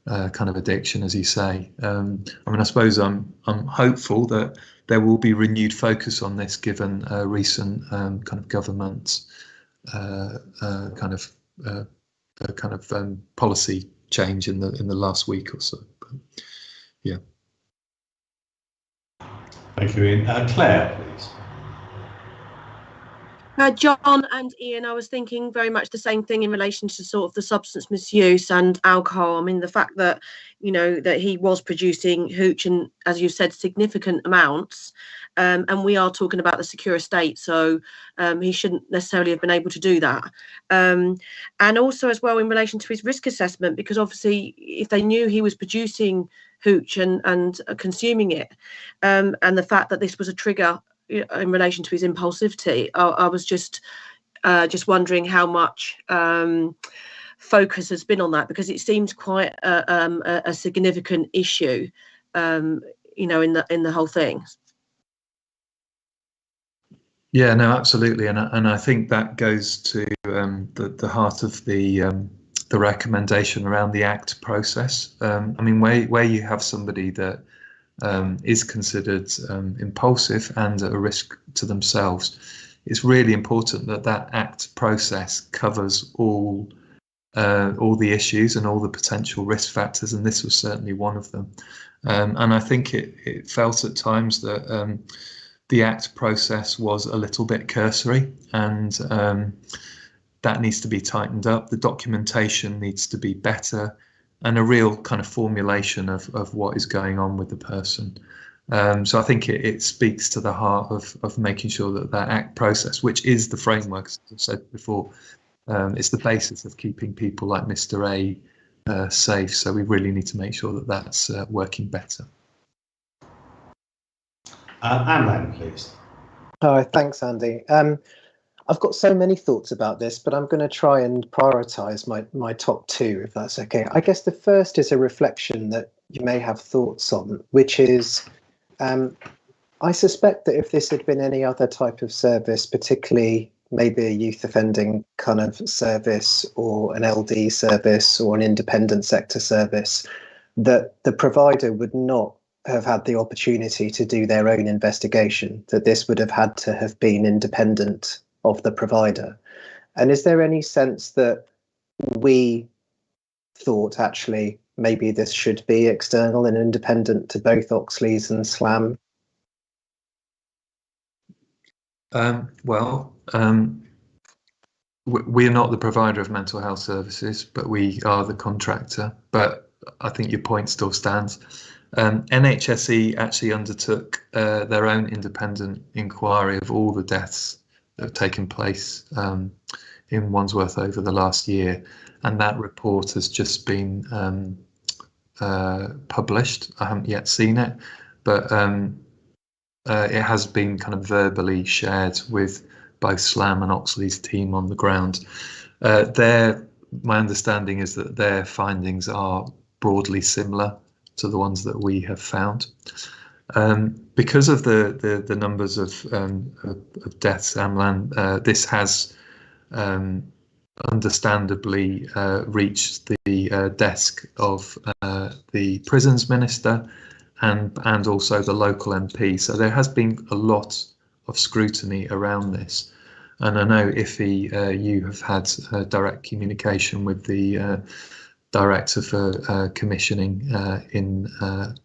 kind of addiction, as you say. I mean, I suppose I'm hopeful that there will be renewed focus on this, given recent kind of government kind of policy change in the last week or so. But, yeah. Thank you, Ian. Claire, please. John and Ian, I was thinking very much the same thing in relation to sort of the substance misuse and alcohol. I mean, the fact that, that he was producing hooch in, as you said, significant amounts, and we are talking about the secure estate, so he shouldn't necessarily have been able to do that. And also as well in relation to his risk assessment, because obviously if they knew he was producing hooch and consuming it, and the fact that this was a trigger in relation to his impulsivity, I was just wondering how much focus has been on that, because it seems quite a significant issue, in the whole thing. Yeah, no, absolutely, and I think that goes to the heart of the recommendation around the ACT process. I mean, where you have somebody that is considered impulsive and at a risk to themselves, it's really important that ACT process covers all the issues and all the potential risk factors, and this was certainly one of them. And I think it felt at times that the ACT process was a little bit cursory, and that needs to be tightened up. The documentation needs to be better, and a real kind of formulation of what is going on with the person. So I think it speaks to the heart of making sure that ACT process, which is the framework, as I've said before, it's the basis of keeping people like Mr. A safe. So we really need to make sure that that's working better. Amlan, please. Oh, thanks, Andy. I've got so many thoughts about this, but I'm going to try and prioritise my top two, if that's okay. I guess the first is a reflection that you may have thoughts on, which is I suspect that if this had been any other type of service, particularly maybe a youth offending kind of service or an LD service or an independent sector service, that the provider would not have had the opportunity to do their own investigation, that this would have had to have been independent of the provider. And is there any sense that we thought actually maybe this should be external and independent to both Oxley's and SLAM? We're not the provider of mental health services, but we are the contractor. But I think your point still stands. NHSE actually undertook their own independent inquiry of all the deaths that have taken place in Wandsworth over the last year, and that report has just been published. I haven't yet seen it, but it has been kind of verbally shared with both SLAM and Oxley's team on the ground. My understanding is that their findings are broadly similar to the ones that we have found. Because of the numbers of deaths, Amlan, this has understandably reached the desk of the prisons minister and also the local MP. So there has been a lot of scrutiny around this. And I know, Iffy, you have had direct communication with the Director for Commissioning in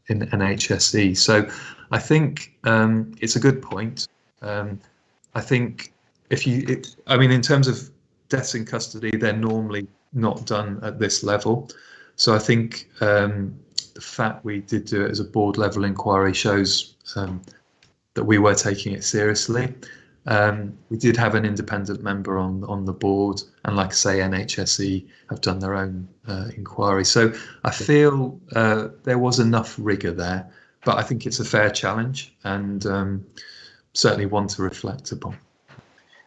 NHSE. So I think it's a good point. I think in terms of deaths in custody, they're normally not done at this level. So I think the fact we did do it as a board level inquiry shows that we were taking it seriously. We did have an independent member on the board, and like I say, NHSE have done their own inquiry. So I feel there was enough rigour there, but I think it's a fair challenge and certainly one to reflect upon.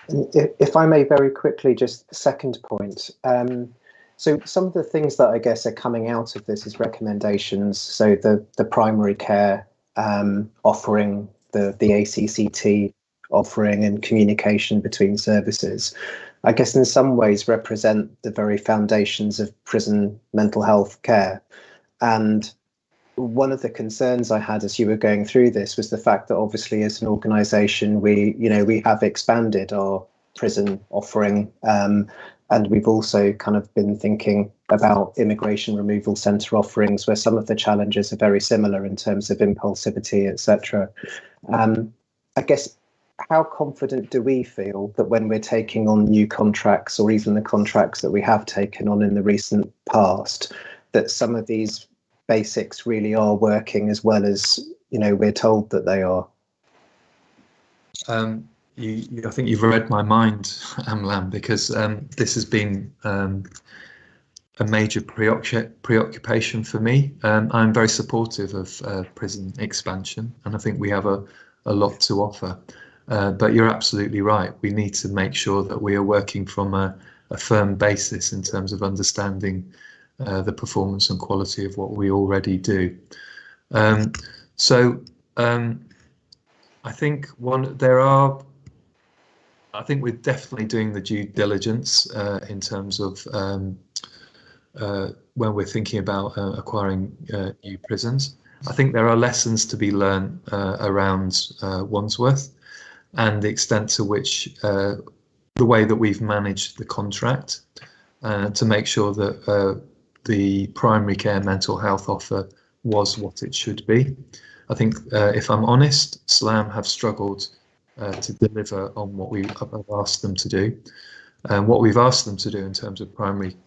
If I may very quickly, just a second point. So some of the things that I guess are coming out of this is recommendations. So the primary care offering, the ACCT offering and communication between services, I guess in some ways represent the very foundations of prison mental health care. And one of the concerns I had as you were going through this was the fact that obviously as an organisation we have expanded our prison offering, and we've also kind of been thinking about immigration removal centre offerings where some of the challenges are very similar in terms of impulsivity, etc. I guess, how confident do we feel that when we're taking on new contracts, or even the contracts that we have taken on in the recent past, that some of these basics really are working as well as we're told that they are? I think you've read my mind, Amlan, because this has been a major preoccupation for me. I'm very supportive of prison expansion, and I think we have a lot to offer. But you're absolutely right. We need to make sure that we are working from a firm basis in terms of understanding the performance and quality of what we already do. I think we're definitely doing the due diligence in terms of when we're thinking about acquiring new prisons. I think there are lessons to be learned around Wandsworth and the extent to which the way that we've managed the contract to make sure that the primary care mental health offer was what it should be. I think, if I'm honest, SLAM have struggled to deliver on what we have asked them to do. What we've asked them to do in terms of primary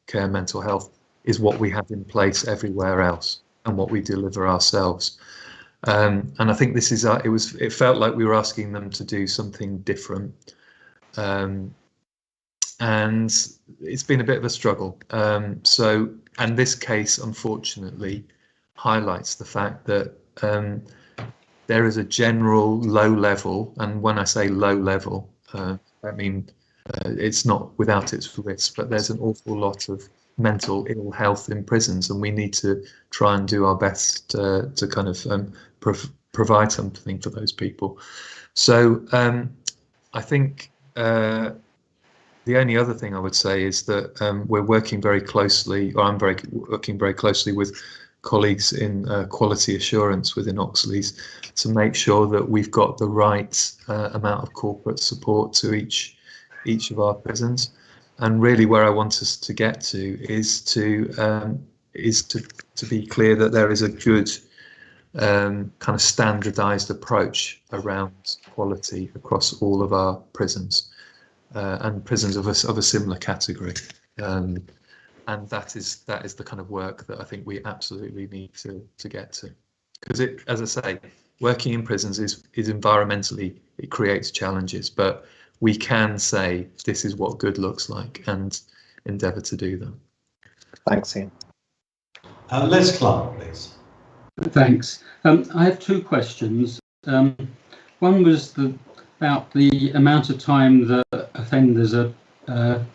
care mental health is what we have in place everywhere else and what we deliver ourselves. And I think this is it felt like we were asking them to do something different, and it's been a bit of a struggle. And this case unfortunately highlights the fact that there is a general low level, and when I say low level, I mean it's not without its risks, but there's an awful lot of mental ill health in prisons, and we need to try and do our best to kind of provide something for those people. So I think the only other thing I would say is that we're working very closely, or I'm working very closely with colleagues in quality assurance within Oxley's to make sure that we've got the right amount of corporate support to each of our prisons. And really where I want us to get to is to be clear that there is a good kind of standardized approach around quality across all of our prisons, and prisons of a similar category. And that is the kind of work that I think we absolutely need to get to, because it, as I say, working in prisons is environmentally, it creates challenges, but we can say this is what good looks like and endeavour to do them. Thanks, Ian. Les Clark, please. Thanks. I have two questions. One was about the amount of time that offenders are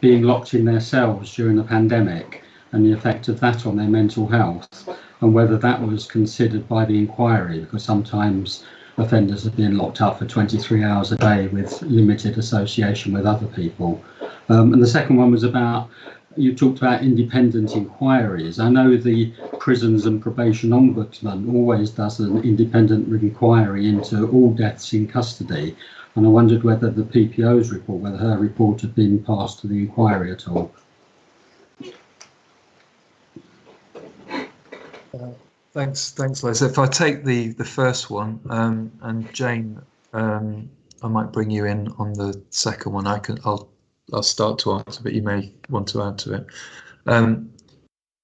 being locked in their cells during the pandemic and the effect of that on their mental health, and whether that was considered by the inquiry, because sometimes offenders are being locked up for 23 hours a day with limited association with other people. And the second one was about, you talked about independent inquiries. I know the Prisons and Probation Ombudsman always does an independent inquiry into all deaths in custody, and I wondered whether the PPO's report, whether her report had been passed to the inquiry at all. Thanks, Les. If I take the first one, and Jane, I might bring you in on the second one. I'll start to answer, but you may want to add to it.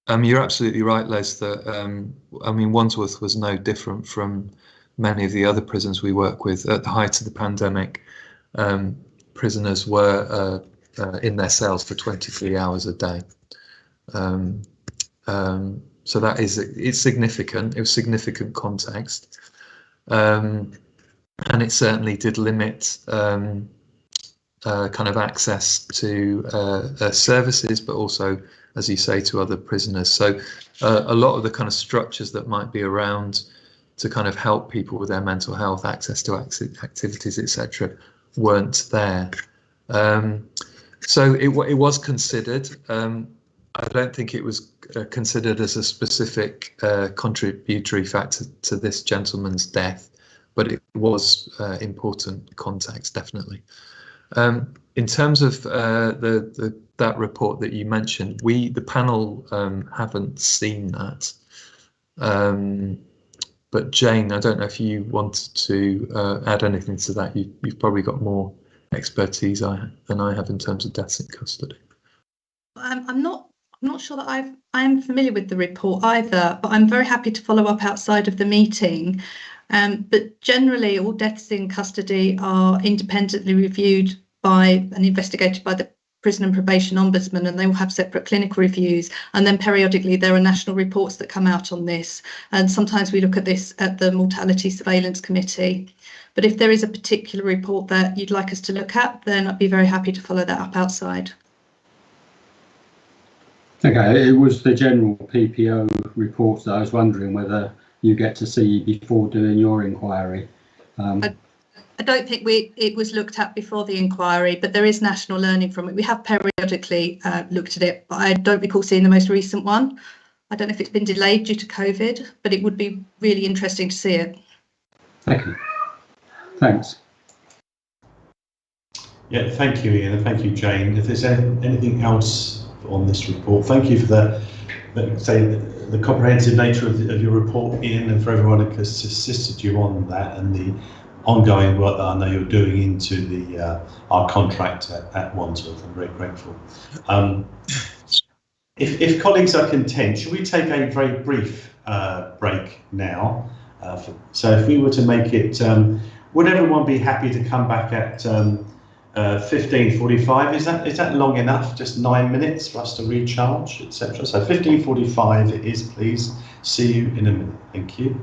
You're absolutely right, Les, that I mean, Wandsworth was no different from many of the other prisons we work with. At the height of the pandemic, prisoners were in their cells for 23 hours a day. So it's significant. It was significant context, and it certainly did limit kind of access to services, but also, as you say, to other prisoners. So a lot of the kind of structures that might be around to kind of help people with their mental health, access to activities, etc., weren't there. So it was considered. I don't think it was considered as a specific contributory factor to this gentleman's death, but it was important context, definitely. In terms of that report that you mentioned, the panel haven't seen that. But Jane, I don't know if you wanted to add anything to that. You've probably got more expertise than I have in terms of deaths in custody. I'm not sure that I'm familiar with the report either, but I'm very happy to follow up outside of the meeting. But generally, all deaths in custody are independently reviewed by and investigated by the Prison and Probation Ombudsman, and they will have separate clinical reviews. And then periodically, there are national reports that come out on this. And sometimes we look at this at the Mortality Surveillance Committee. But if there is a particular report that you'd like us to look at, then I'd be very happy to follow that up outside. Okay, it was the general PPO reports that I was wondering whether you get to see before doing your inquiry. I don't think it was looked at before the inquiry, but there is national learning from it. We have periodically looked at it, but I don't recall seeing the most recent one. I don't know if it's been delayed due to COVID, but it would be really interesting to see it. Okay, thanks. Yeah, thank you, Ian, and thank you, Jane. If there's anything else on this report, thank you for the comprehensive nature of your report, Ian, and for everyone who has assisted you on that, and the ongoing work that I know you're doing into our contract at Wandsworth. I'm very grateful. If colleagues are content, should we take a very brief break now? So if we were to make it, would everyone be happy to come back at 15:45? Is that long enough? Just 9 minutes for us to recharge, etc. So 15:45 it is, please. See you in a minute. Thank you.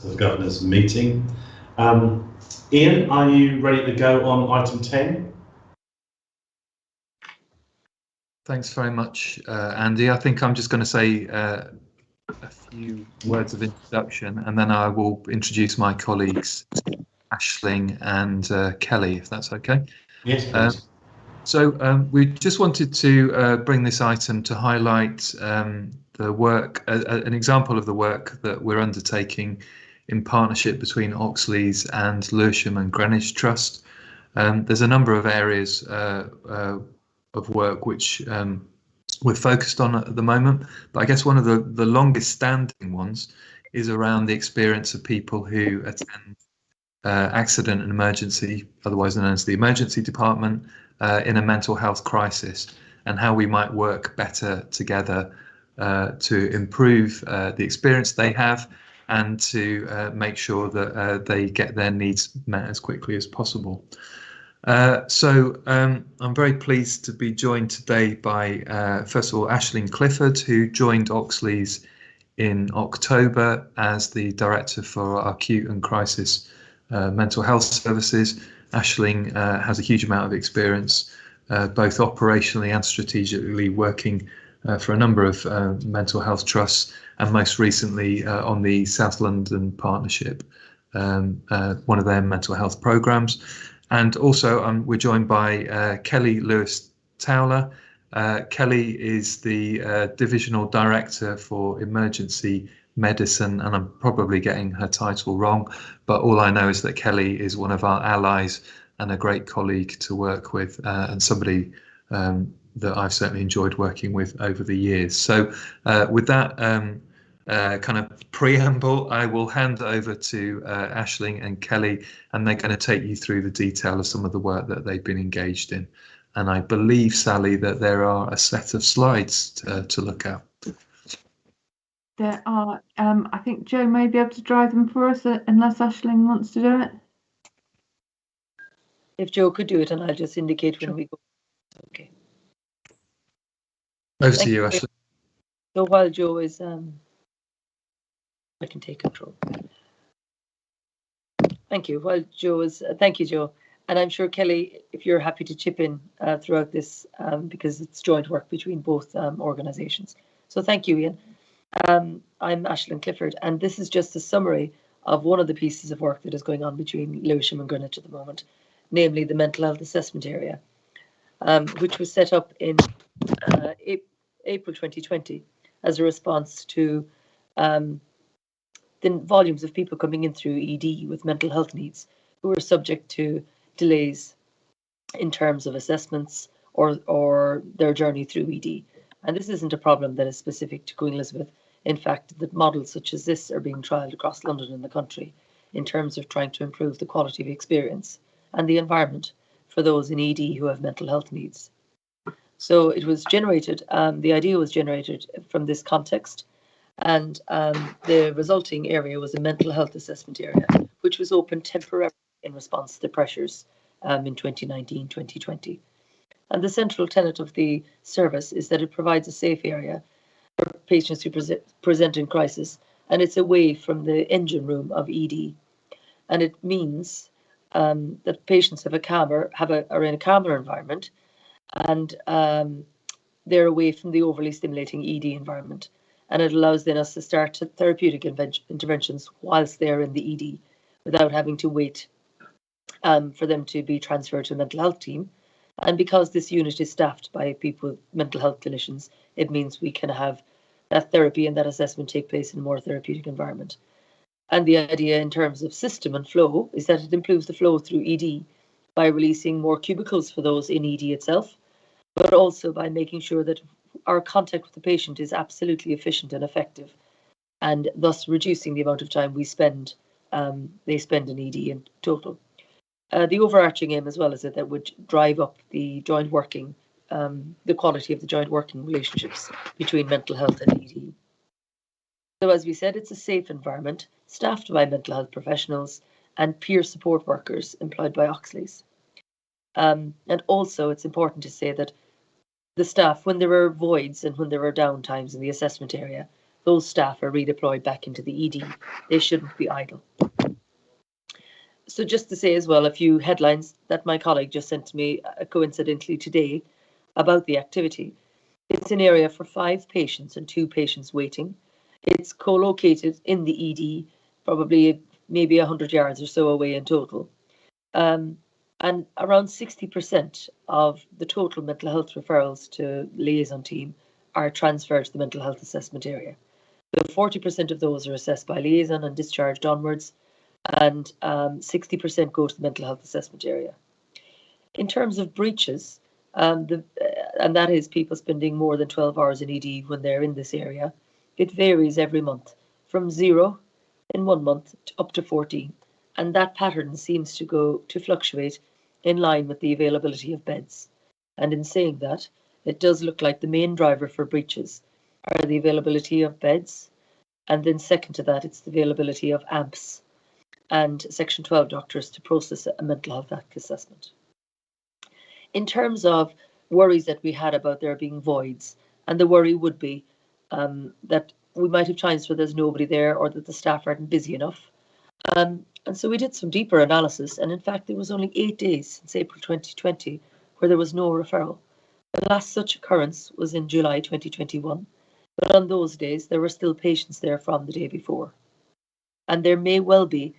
the Governor's meeting. Ian, are you ready to go on item 10? Thanks very much, Andy. I think I'm just going to say a few words of introduction, and then I will introduce my colleagues, Aisling and Kelly, if that's okay. Yes, please. We just wanted to bring this item to highlight the work, an example of the work that we're undertaking in partnership between Oxley's and Lewisham and Greenwich Trust. There's a number of areas of work which we're focused on at the moment, but I guess one of the longest standing ones is around the experience of people who attend accident and emergency, otherwise known as the emergency department, in a mental health crisis, and how we might work better together to improve the experience they have and to make sure that they get their needs met as quickly as possible. I'm very pleased to be joined today by, first of all, Aisling Clifford, who joined Oxley's in October as the Director for Acute and Crisis Mental Health Services. Aisling has a huge amount of experience, both operationally and strategically, working for a number of mental health trusts, and most recently on the South London Partnership, one of their mental health programmes. And also we're joined by Kelly Lewis-Towler. Kelly is the Divisional Director for Emergency Medicine, and I'm probably getting her title wrong, but all I know is that Kelly is one of our allies and a great colleague to work with, and somebody that I've certainly enjoyed working with over the years. So with that kind of preamble, I will hand over to Aisling and Kelly, and they're going to take you through the detail of some of the work that they've been engaged in. And I believe, Sally, that there are a set of slides to look at. There are. I think Joe may be able to drive them for us, unless Aisling wants to do it. If Joe could do it, and I'll just indicate when we go. Okay. Over to you, Aisling. So while Joe is, I can take control. Thank you. While Joe is, thank you, Joe. And I'm sure, Kelly, if you're happy to chip in throughout this, because it's joint work between both organisations. So thank you, Ian. I'm Aisling Clifford, and this is just a summary of one of the pieces of work that is going on between Lewisham and Greenwich at the moment, namely the mental health assessment area, which was set up in April 2020 as a response to the volumes of people coming in through ED with mental health needs who are subject to delays in terms of assessments or their journey through ED. And this isn't a problem that is specific to Queen Elizabeth. In fact, the models such as this are being trialled across London and the country in terms of trying to improve the quality of experience and the environment for those in ED who have mental health needs. So it was generated, the idea was generated from this context, and the resulting area was a mental health assessment area, which was opened temporarily in response to the pressures in 2019-2020. And the central tenet of the service is that it provides a safe area for patients who present in crisis, and it's away from the engine room of ED. And it means that patients are in a calmer environment, and they're away from the overly stimulating ED environment. And it allows then us to start therapeutic interventions whilst they're in the ED without having to wait for them to be transferred to a mental health team. And because this unit is staffed by people with mental health clinicians, it means we can have that therapy and that assessment take place in a more therapeutic environment. And the idea in terms of system and flow is that it improves the flow through ED by releasing more cubicles for those in ED itself, but also by making sure that our contact with the patient is absolutely efficient and effective, and thus reducing the amount of time they spend in ED in total. The overarching aim as well is that would drive up the joint working, the quality of the joint working relationships between mental health and ED. So as we said, it's a safe environment staffed by mental health professionals and peer support workers employed by Oxley's. And also it's important to say that the staff, when there are voids and when there are downtimes in the assessment area, those staff are redeployed back into the ED. They shouldn't be idle. So just to say as well, a few headlines that my colleague just sent to me coincidentally today about the activity. It's an area for 5 patients and 2 patients waiting. It's co-located in the ED, probably maybe 100 yards or so away in total. And around 60% of the total mental health referrals to liaison team are transferred to the mental health assessment area. So 40% of those are assessed by liaison and discharged onwards, and 60% go to the mental health assessment area. In terms of breaches, and that is people spending more than 12 hours in ED when they're in this area, it varies every month from 0 in 1 month to up to 14. And that pattern seems to fluctuate in line with the availability of beds. And in saying that, it does look like the main driver for breaches are the availability of beds, and then second to that, it's the availability of AMPs and Section 12 doctors to process a mental health act assessment. In terms of worries that we had about there being voids, and the worry would be that we might have times where there's nobody there or that the staff aren't busy enough. And so we did some deeper analysis, and in fact there was only 8 days since April 2020 where there was no referral. The last such occurrence was in July 2021, but on those days there were still patients there from the day before. And there may well be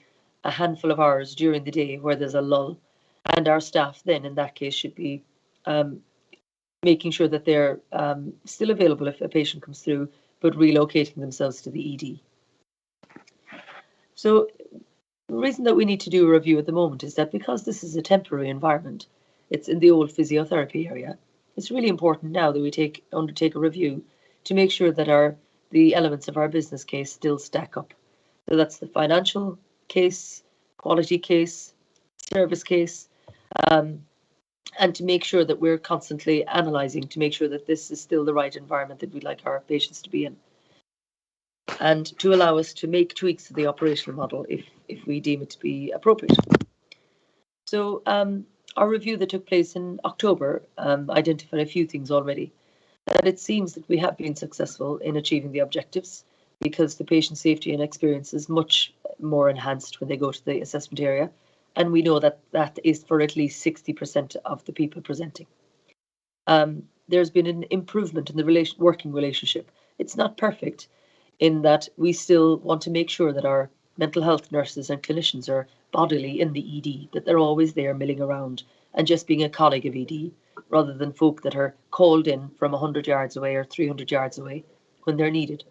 a handful of hours during the day where there's a lull, and our staff then in that case should be making sure that they're still available if a patient comes through, but relocating themselves to the ED. So the reason that we need to do a review at the moment is that because this is a temporary environment, it's in the old physiotherapy area, it's really important now that we undertake a review to make sure that the elements of our business case still stack up. So that's the financial case, quality case, service case, and to make sure that we're constantly analysing to make sure that this is still the right environment that we'd like our patients to be in, and to allow us to make tweaks to the operational model if we deem it to be appropriate. So our review that took place in October identified a few things already. That it seems that we have been successful in achieving the objectives because the patient safety and experience is much more enhanced when they go to the assessment area. And we know that that is for at least 60% of the people presenting. There's been an improvement in the working relationship. It's not perfect in that we still want to make sure that our mental health nurses and clinicians are bodily in the ED, that they're always there milling around and just being a colleague of ED, rather than folk that are called in from 100 yards away or 300 yards away when they're needed.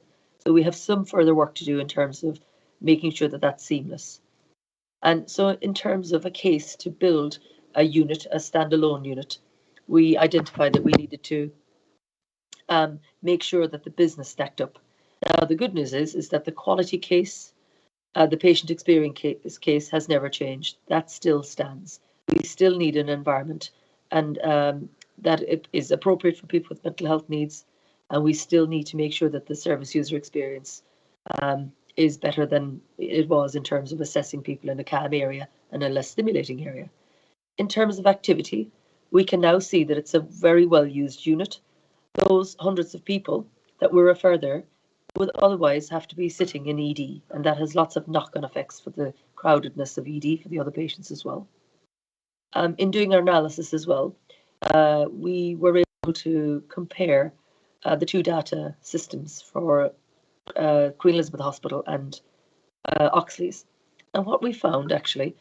So we have some further work to do in terms of making sure that that's seamless. And so in terms of a case to build a unit, a standalone unit, we identified that we needed to make sure that the business stacked up. Now, the good news is that the quality case, the patient experience case has never changed. That still stands. We still need an environment and that it is appropriate for people with mental health needs. And we still need to make sure that the service user experience is better than it was in terms of assessing people in a calm area and a less stimulating area. In terms of activity, we can now see that it's a very well used unit. Those hundreds of people that we refer there would otherwise have to be sitting in ED, and that has lots of knock-on effects for the crowdedness of ED for the other patients as well. In doing our analysis as well, we were able to compare the 2 data systems for Queen Elizabeth Hospital and Oxley's. And what we found actually,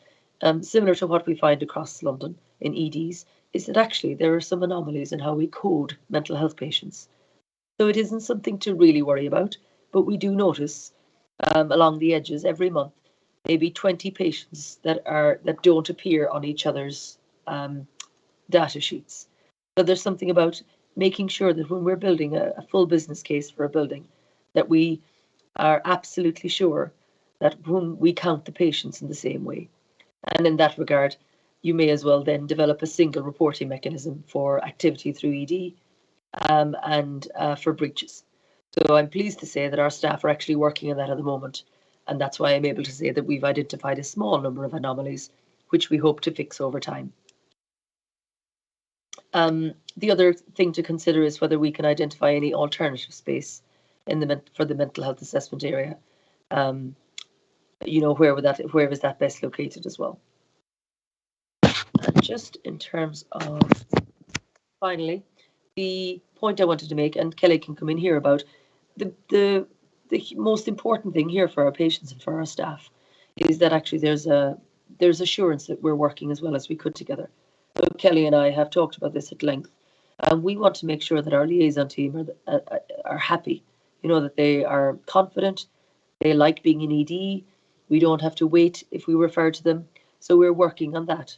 similar to what we find across London in EDs, is that actually there are some anomalies in how we code mental health patients. So it isn't something to really worry about, but we do notice along the edges every month, maybe 20 patients that don't appear on each other's data sheets. So there's something about making sure that when we're building a full business case for a building, that we are absolutely sure that when we count the patients in the same way. And in that regard, you may as well then develop a single reporting mechanism for activity through ED and for breaches. So I'm pleased to say that our staff are actually working on that at the moment. And that's why I'm able to say that we've identified a small number of anomalies, which we hope to fix over time. The other thing to consider is whether we can identify any alternative space for the mental health assessment area. You know, where is that best located as well? And just in terms of, finally, the point I wanted to make, and Kelly can come in here, about the most important thing here for our patients and for our staff is that actually there's assurance that we're working as well as we could together. So Kelly and I have talked about this at length, and we want to make sure that our liaison team are happy, you know, that they are confident, they like being in ED, we don't have to wait if we refer to them. So we're working on that.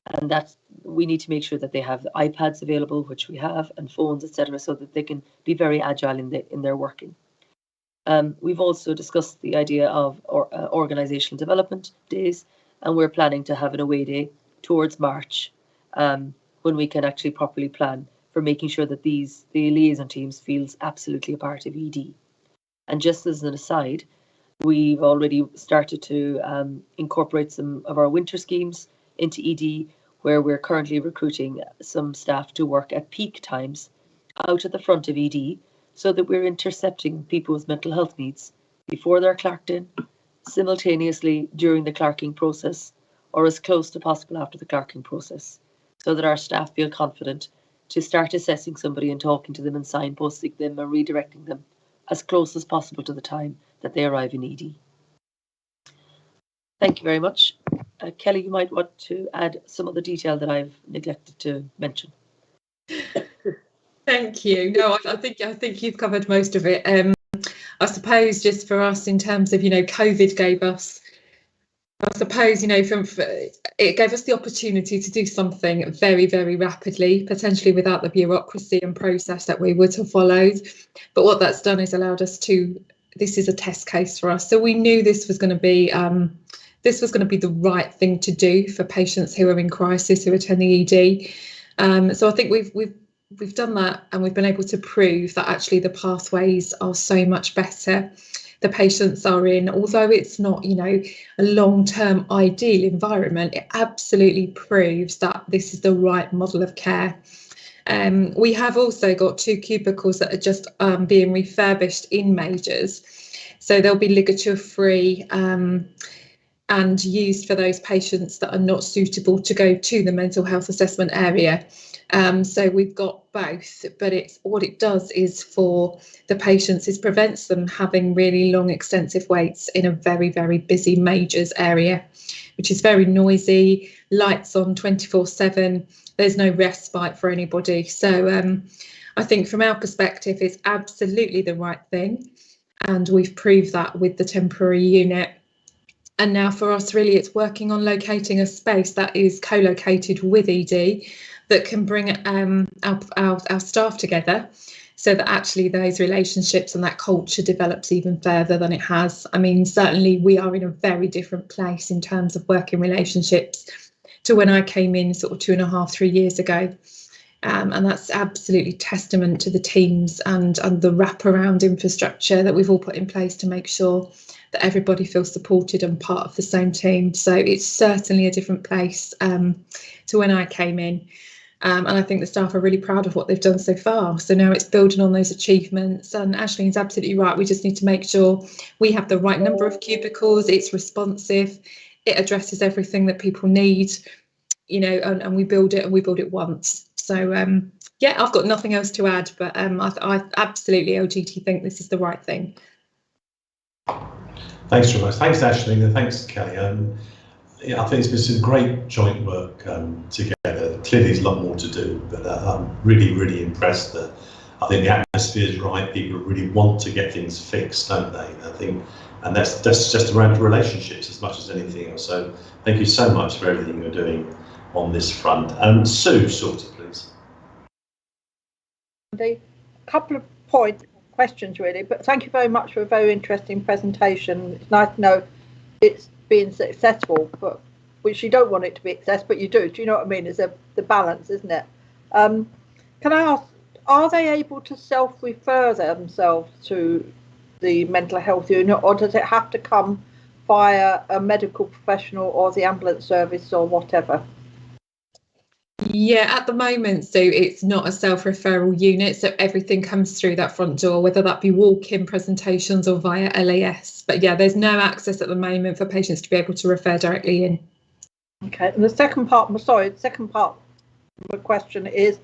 And that we need to make sure that they have the iPads available, which we have, and phones, etc., so that they can be very agile in their working. We've also discussed the idea of organisational development days, and we're planning to have an away day towards March, when we can actually properly plan for making sure that the liaison teams feels absolutely a part of ED. And just as an aside, we've already started to incorporate some of our winter schemes into ED, where we're currently recruiting some staff to work at peak times out at the front of ED, so that we're intercepting people's mental health needs before they're clerked in, simultaneously during the clerking process, or as close to possible after the clerking process, so that our staff feel confident to start assessing somebody and talking to them and signposting them and redirecting them as close as possible to the time that they arrive in ED. Thank you very much. Kelly, you might want to add some of the detail that I've neglected to mention. Thank you. No, I think you've covered most of it. I suppose just for us, in terms of, you know, COVID gave us, I suppose, you know, it gave us the opportunity to do something very, very rapidly, potentially without the bureaucracy and process that we would have followed. But what that's done is allowed us to, this is a test case for us. So we knew this was going to be the right thing to do for patients who are in crisis, who attend the ED. So I think we've done that, and we've been able to prove that actually the pathways are so much better. The patients are in, although it's not, you know, a long-term ideal environment, it absolutely proves that this is the right model of care. We have also got 2 cubicles that are just being refurbished in majors. So they'll be ligature-free and used for those patients that are not suitable to go to the mental health assessment area. So we've got both, but what it does is for the patients is prevents them having really long, extensive waits in a very, very busy majors area, which is very noisy, lights on 24/7. There's no respite for anybody. So I think from our perspective, it's absolutely the right thing. And we've proved that with the temporary unit. And now for us, really, it's working on locating a space that is co-located with ED that can bring our staff together, so that actually those relationships and that culture develops even further than it has. I mean, certainly we are in a very different place in terms of working relationships to when I came in sort of 2.5, 3 years ago. And that's absolutely testament to the teams and the wraparound infrastructure that we've all put in place to make sure that everybody feels supported and part of the same team. So it's certainly a different place to when I came in. And I think the staff are really proud of what they've done so far. So now it's building on those achievements. And Ashleen's absolutely right. We just need to make sure we have the right number of cubicles. It's responsive. It addresses everything that people need, you know, and we build it once. So, yeah, I've got nothing else to add, but I absolutely, LGT, think this is the right thing. Thanks very much. Thanks, Ashleen, and thanks, Kelly. Yeah, I think it's been some great joint work together. Clearly, there's a lot more to do, but I'm really, really impressed that I think the atmosphere is right. People really want to get things fixed, don't they? I think, and that's just around relationships as much as anything else. So, thank you so much for everything you're doing on this front. Sue, sorted, please. A couple of questions really, but thank you very much for a very interesting presentation. It's nice to know it's being successful, but which you don't want it to be success, but you do. Do you know what I mean? It's the balance, isn't it? Can I ask, are they able to self-refer themselves to the mental health unit, or does it have to come via a medical professional or the ambulance service or whatever? Yeah, at the moment, so it's not a self-referral unit, so everything comes through that front door, whether that be walk-in presentations or via LAS. But yeah, there's no access at the moment for patients to be able to refer directly in. Okay, and the second part, of the question is,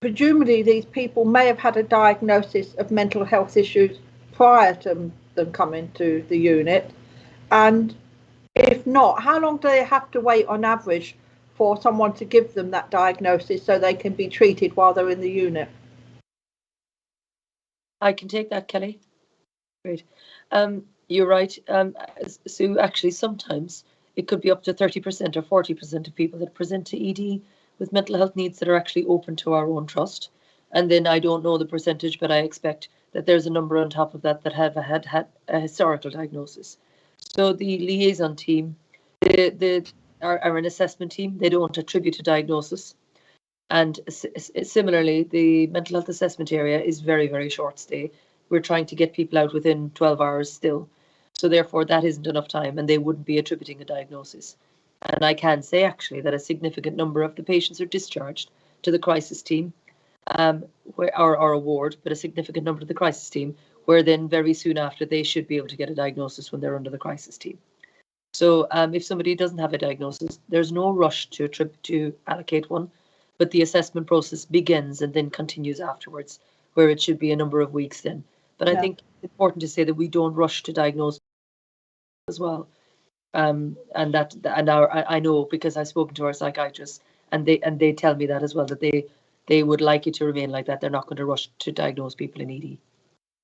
presumably these people may have had a diagnosis of mental health issues prior to them coming to the unit, and if not, how long do they have to wait on average for someone to give them that diagnosis so they can be treated while they're in the unit? I can take that, Kelly. Great. You're right, Sue. Actually, sometimes it could be up to 30% or 40% of people that present to ED with mental health needs that are actually open to our own trust. And then I don't know the percentage, but I expect that there's a number on top of that that have had a historical diagnosis. So the liaison team, are an assessment team. They don't attribute a diagnosis. And similarly, the mental health assessment area is very, very short stay. We're trying to get people out within 12 hours still. So therefore, that isn't enough time, and they wouldn't be attributing a diagnosis. And I can say, actually, that a significant number of the patients are discharged to the crisis team, or a ward, but a significant number to the crisis team, where then very soon after they should be able to get a diagnosis when they're under the crisis team. So if somebody doesn't have a diagnosis, there's no rush to allocate one, but the assessment process begins and then continues afterwards, where it should be a number of weeks then. But I think it's important to say that we don't rush to diagnose as well. And I know, because I've spoken to our psychiatrists, and they tell me that as well, that they would like it to remain like that. They're not going to rush to diagnose people in ED.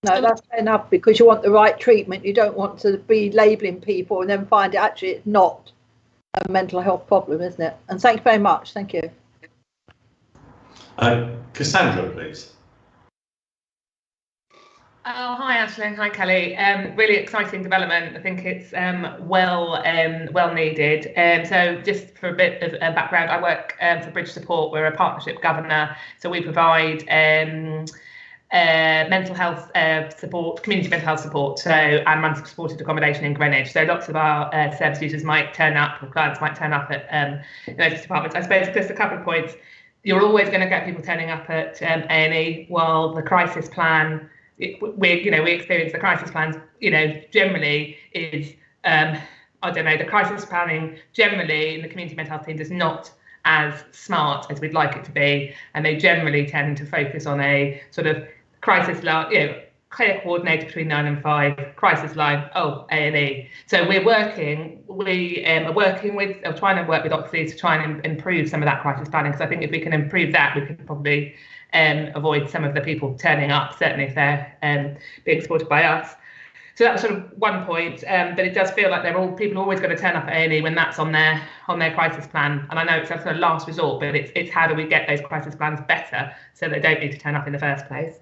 No, that's fair enough, because you want the right treatment. You don't want to be labelling people and then find actually it's not a mental health problem, isn't it? And thank you very much. Thank you. Cassandra, please. Oh, hi, Aisling. Hi, Kelly. Really exciting development. I think it's well needed. So just for a bit of background, I work for Bridge Support. We're a partnership governor, so we provide mental health support, community mental health support, so and run supported accommodation in Greenwich. So lots of our service users might turn up, or clients might turn up at those departments. I suppose just a couple of points. You're always going to get people turning up at A&E, while the crisis plan, we experience the crisis plans, generally is, the crisis planning generally in the community mental health team is not as smart as we'd like it to be, and they generally tend to focus on a sort of crisis line, clear coordinator between 9 and 5, crisis line, A&E. So we're trying to work with Oxley to try and improve some of that crisis planning, because I think if we can improve that, we can probably avoid some of the people turning up, certainly if they're being supported by us. So that's sort of one point, but it does feel like people are always going to turn up at A&E when that's on their crisis plan. And I know it's a last resort, but it's how do we get those crisis plans better so they don't need to turn up in the first place.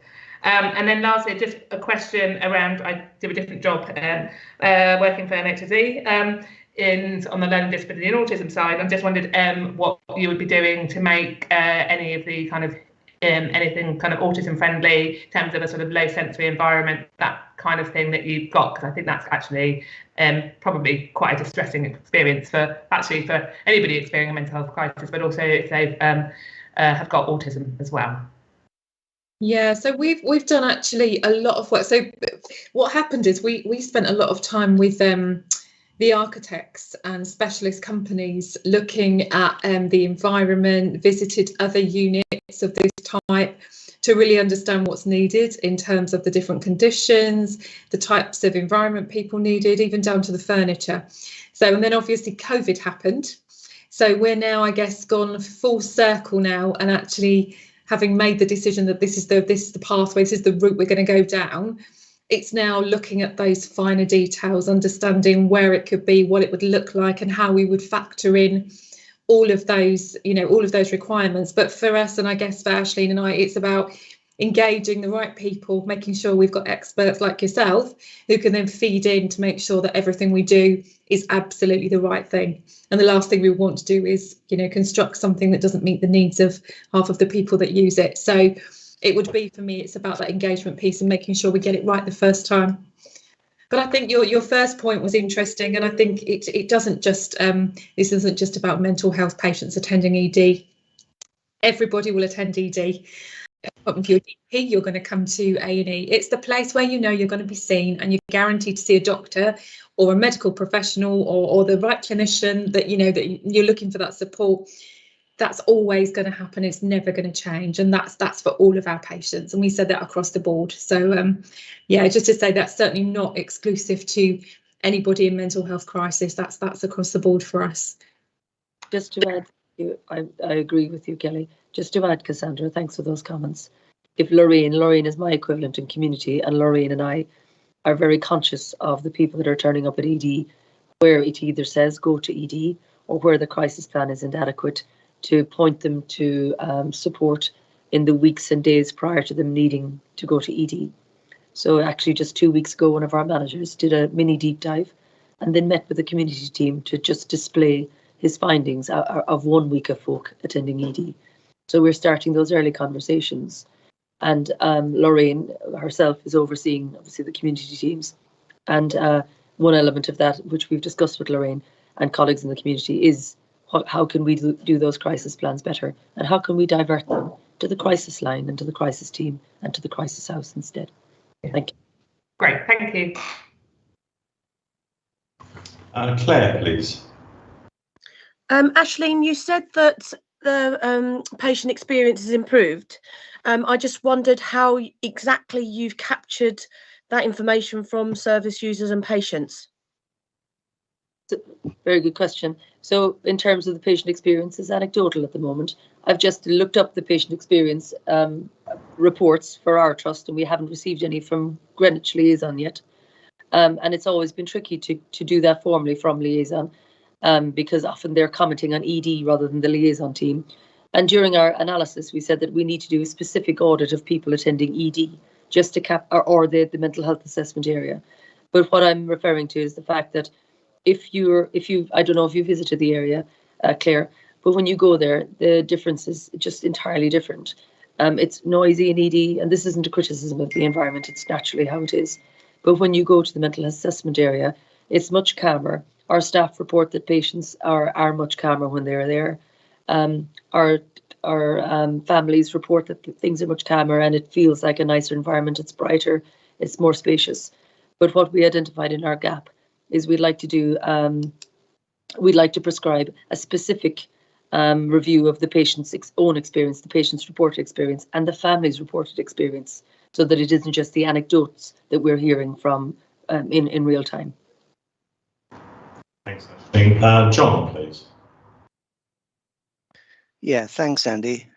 And then lastly, just a question around, I do a different job working for NHSE on the learning disability and autism side. I just wondered what you would be doing to make any of the kind of anything kind of autism friendly in terms of a sort of low sensory environment, that kind of thing that you've got, because I think that's actually probably quite a distressing experience for anybody experiencing a mental health crisis, but also if they have got autism as well. Yeah, so we've done actually a lot of work. So what happened is we spent a lot of time with the architects and specialist companies looking at the environment, visited other units of this type to really understand what's needed in terms of the different conditions, the types of environment people needed, even down to the furniture. So, and then obviously COVID happened. So we're now, I guess, gone full circle now, and actually having made the decision that this is the pathway, this is the route we're going to go down. It's now looking at those finer details, understanding where it could be, what it would look like, and how we would factor in all of those, all of those requirements. But for us, and I guess for Aisling and I, it's about engaging the right people, making sure we've got experts like yourself who can then feed in to make sure that everything we do is absolutely the right thing. And the last thing we want to do is, construct something that doesn't meet the needs of half of the people that use it. So it would be, for me, it's about that engagement piece and making sure we get it right the first time. But I think your first point was interesting, and I think it doesn't just this isn't just about mental health patients attending ED. Everybody will attend ED. If you're a GP, you're going to come to A&E. It's the place where you know you're going to be seen and you're guaranteed to see a doctor or a medical professional or the right clinician that you know that you're looking for that support. That's always going to happen. It's never going to change, and that's for all of our patients. And we said that across the board. So yeah, just to say that's certainly not exclusive to anybody in mental health crisis. That's across the board for us. Just to add, I agree with you, Kelly. Just to add, Cassandra, thanks for those comments. If Lorraine is my equivalent in community, and Lorraine and I are very conscious of the people that are turning up at ED, where it either says go to ED or where the crisis plan is inadequate, to point them to support in the weeks and days prior to them needing to go to ED. So actually just 2 weeks ago, one of our managers did a mini deep dive and then met with the community team to just display his findings of 1 week of folk attending ED. So we're starting those early conversations. And Lorraine herself is overseeing, obviously, the community teams. And one element of that, which we've discussed with Lorraine and colleagues in the community, is how can we do those crisis plans better? And how can we divert them to the crisis line and to the crisis team and to the crisis house instead? Thank you. Great, thank you. Claire, please. Aisling, you said that the patient experience has improved. I just wondered how exactly you've captured that information from service users and patients. Very good question. So in terms of the patient experience, it's anecdotal at the moment. I've just looked up the patient experience reports for our trust, and we haven't received any from Greenwich Liaison yet. And it's always been tricky to do that formally from Liaison, because often they're commenting on ED rather than the Liaison team. And during our analysis, we said that we need to do a specific audit of people attending ED just to cap or the mental health assessment area. But what I'm referring to is the fact that if you I don't know if you visited the area, Claire, but when you go there, the difference is just entirely different. It's noisy in ED, and this isn't a criticism of the environment, it's naturally how it is. But when you go to the mental health assessment area, it's much calmer. Our staff report that patients are much calmer when they're there. Our families report that things are much calmer and it feels like a nicer environment. It's brighter, it's more spacious. But what we identified in our gap is we'd like to prescribe a specific review of the patient's own experience, the patient's reported experience, and the family's reported experience, so that it isn't just the anecdotes that we're hearing from in real time. Thanks, John, please. Yeah, thanks, Andy.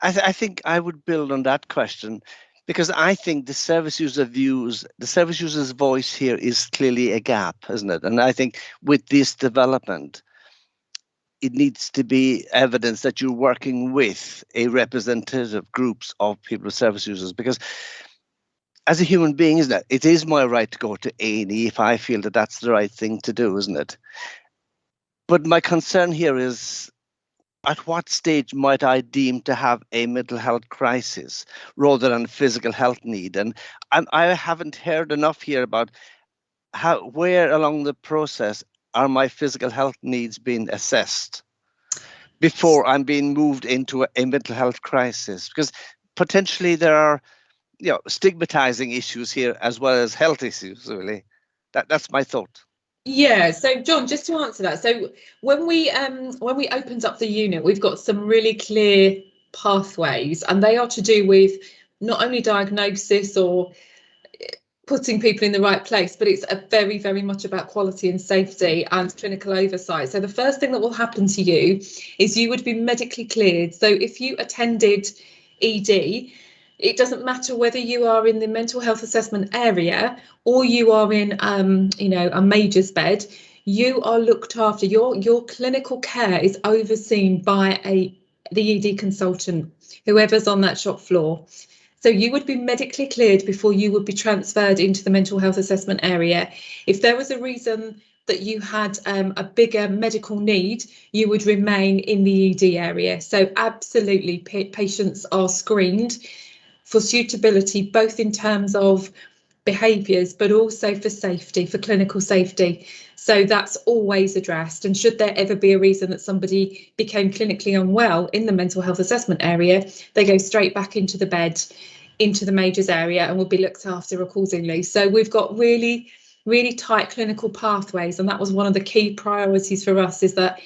I think I would build on that question, because I think the service user's voice here is clearly a gap, isn't it? And I think with this development, it needs to be evidence that you're working with a representative groups of people with service users, because as a human being, isn't it? It is my right to go to A&E if I feel that that's the right thing to do, isn't it? But my concern here is, at what stage might I deem to have a mental health crisis rather than physical health need? And I haven't heard enough here about where along the process are my physical health needs being assessed before I'm being moved into a mental health crisis, because potentially there are stigmatizing issues here as well as health issues, really. That's my thought. Yeah, so John, just to answer that, so when we opened up the unit, we've got some really clear pathways, and they are to do with not only diagnosis or putting people in the right place, but it's very, very much about quality and safety and clinical oversight. So the first thing that will happen to you is you would be medically cleared. So if you attended ED, it doesn't matter whether you are in the mental health assessment area or you are in, a majors bed, you are looked after. Your clinical care is overseen by the ED consultant, whoever's on that shop floor. So you would be medically cleared before you would be transferred into the mental health assessment area. If there was a reason that you had a bigger medical need, you would remain in the ED area. So absolutely, patients are screened for suitability, both in terms of behaviours, but also for safety, for clinical safety. So that's always addressed. And should there ever be a reason that somebody became clinically unwell in the mental health assessment area, they go straight back into the bed, into the majors area, and will be looked after accordingly. So we've got really tight clinical pathways, and that was one of the key priorities for us, is that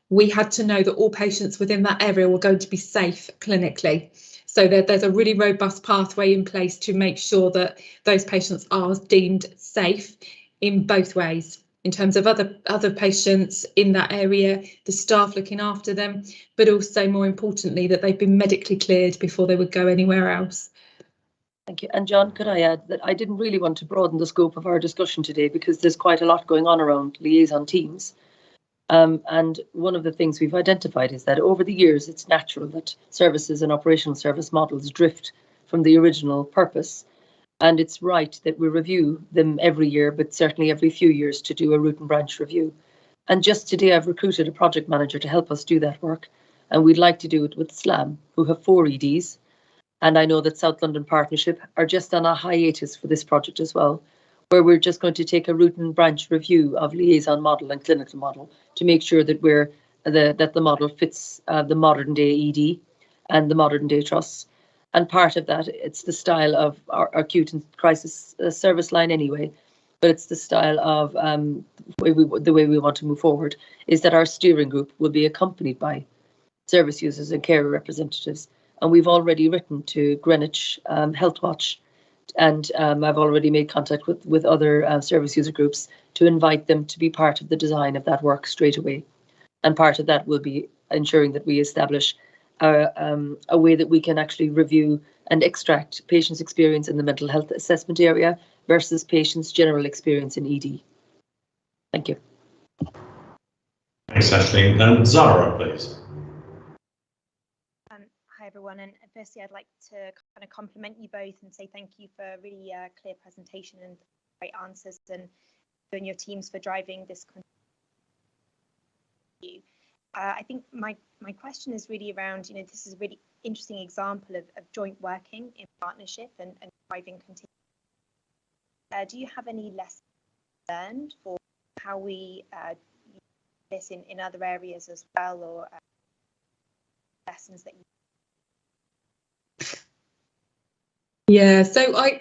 we had to know that all patients within that area were going to be safe clinically. So there's a really robust pathway in place to make sure that those patients are deemed safe in both ways, in terms of other patients in that area, the staff looking after them, but also more importantly that they've been medically cleared before they would go anywhere else. Thank you. And John, could I add that I didn't really want to broaden the scope of our discussion today, because there's quite a lot going on around liaison teams. And one of the things we've identified is that over the years, it's natural that services and operational service models drift from the original purpose. And it's right that we review them every year, but certainly every few years, to do a root and branch review. And just today, I've recruited a project manager to help us do that work. And we'd like to do it with SLAM, who have 4 EDs. And I know that South London Partnership are just on a hiatus for this project as well, where we're just going to take a root and branch review of liaison model and clinical model to make sure that that the model fits the modern day ED and the modern day trusts. And part of that, it's the style of our acute and crisis service line anyway, but it's the style of the way we want to move forward, is that our steering group will be accompanied by service users and care representatives. And we've already written to Greenwich Health Watch, and I've already made contact with other service user groups to invite them to be part of the design of that work straight away. And part of that will be ensuring that we establish a way that we can actually review and extract patients' experience in the mental health assessment area versus patients' general experience in ED. Thank you. Thanks, Aisling. Zara, please. Hi everyone, and firstly I'd like to kind of compliment you both and say thank you for a really clear presentation and great answers, and you and your teams for driving this. I think my question is really around, this is a really interesting example of joint working in partnership and driving continuity. Do you have any lessons learned for how we use this in other areas as well, or lessons that you? Yeah, so I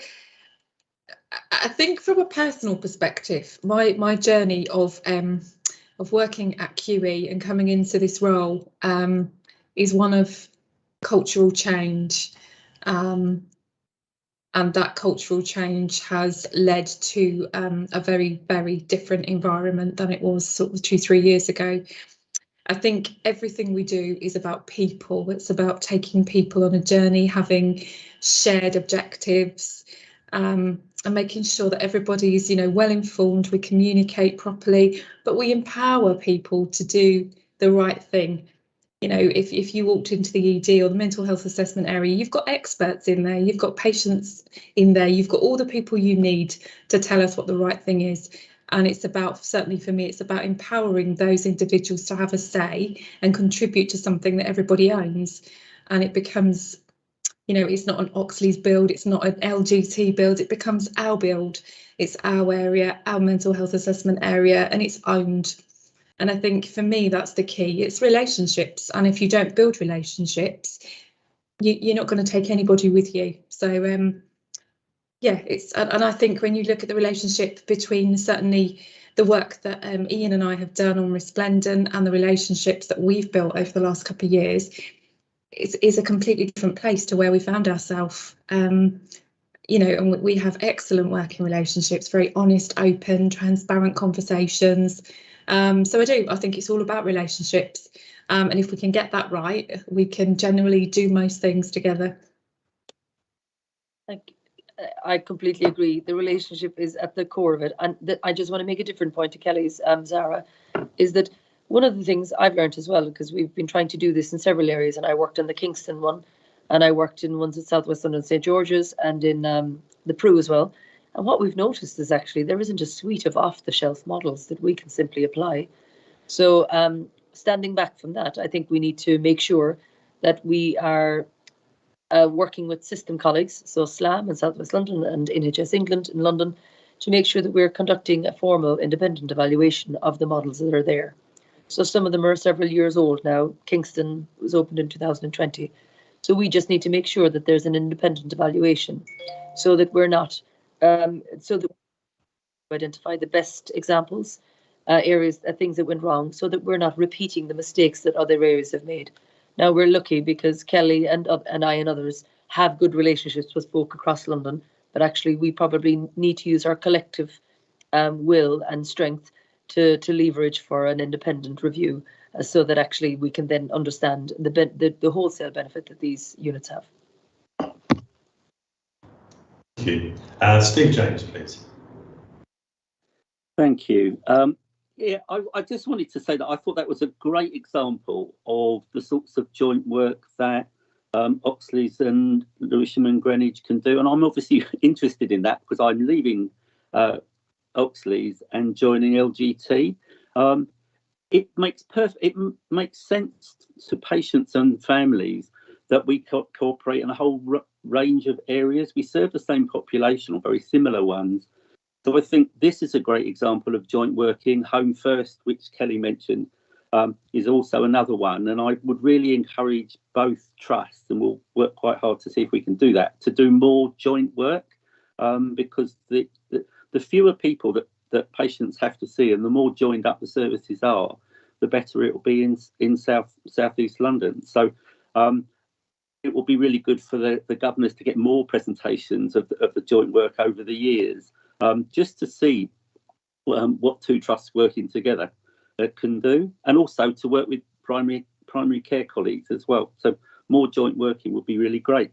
think from a personal perspective, my journey of working at QE and coming into this role is one of cultural change, and that cultural change has led to a very, very different environment than it was sort of 2-3 years ago. I think everything we do is about people. It's about taking people on a journey, having shared objectives, and making sure that everybody is, well informed. We communicate properly, but we empower people to do the right thing. If you walked into the ED or the mental health assessment area, you've got experts in there, you've got patients in there, you've got all the people you need to tell us what the right thing is. And it's about, certainly for me, it's about empowering those individuals to have a say and contribute to something that everybody owns. And it becomes, it's not an Oxley's build, it's not an LGT build, it becomes our build. It's our area, our mental health assessment area, and it's owned. And I think for me, that's the key. It's relationships. And if you don't build relationships, you're not going to take anybody with you. So, yeah, and I think when you look at the relationship between certainly the work that Ian and I have done on Resplendent and the relationships that we've built over the last couple of years, it's a completely different place to where we found ourselves. And we have excellent working relationships, very honest, open, transparent conversations. So I think it's all about relationships. And if we can get that right, we can generally do most things together. Thank you. I completely agree. The relationship is at the core of it. And I just want to make a different point to Kelly's, Zara, is that one of the things I've learned as well, because we've been trying to do this in several areas, and I worked in the Kingston one, and I worked in ones at South West London, St. George's, and in the Prue as well. And what we've noticed is actually there isn't a suite of off-the-shelf models that we can simply apply. So standing back from that, I think we need to make sure that we are working with system colleagues, so SLAM in South West London and NHS England in London, to make sure that we're conducting a formal independent evaluation of the models that are there. So some of them are several years old now. Kingston was opened in 2020. So we just need to make sure that there's an independent evaluation so that we're not, so that we identify the best examples, areas, things that went wrong, so that we're not repeating the mistakes that other areas have made. Now we're lucky because Kelly and I and others have good relationships with folk across London, but actually we probably need to use our collective will and strength to leverage for an independent review, so that actually we can then understand the wholesale benefit that these units have. Thank you. Steve James, please. Thank you. Yeah, I just wanted to say that I thought that was a great example of the sorts of joint work that Oxley's and Lewisham and Greenwich can do. And I'm obviously interested in that because I'm leaving Oxley's and joining LGT. It makes sense to patients and families that we cooperate in a whole range of areas. We serve the same population or very similar ones. So I think this is a great example of joint working. Home First, which Kelly mentioned, is also another one. And I would really encourage both trusts, and we'll work quite hard to see if we can do that, to do more joint work, because the fewer people that patients have to see and the more joined up the services are, the better it will be in southeast London. So it will be really good for the governors to get more presentations of the joint work over the years, just to see what two trusts working together can do, and also to work with primary care colleagues as well. So more joint working would be really great.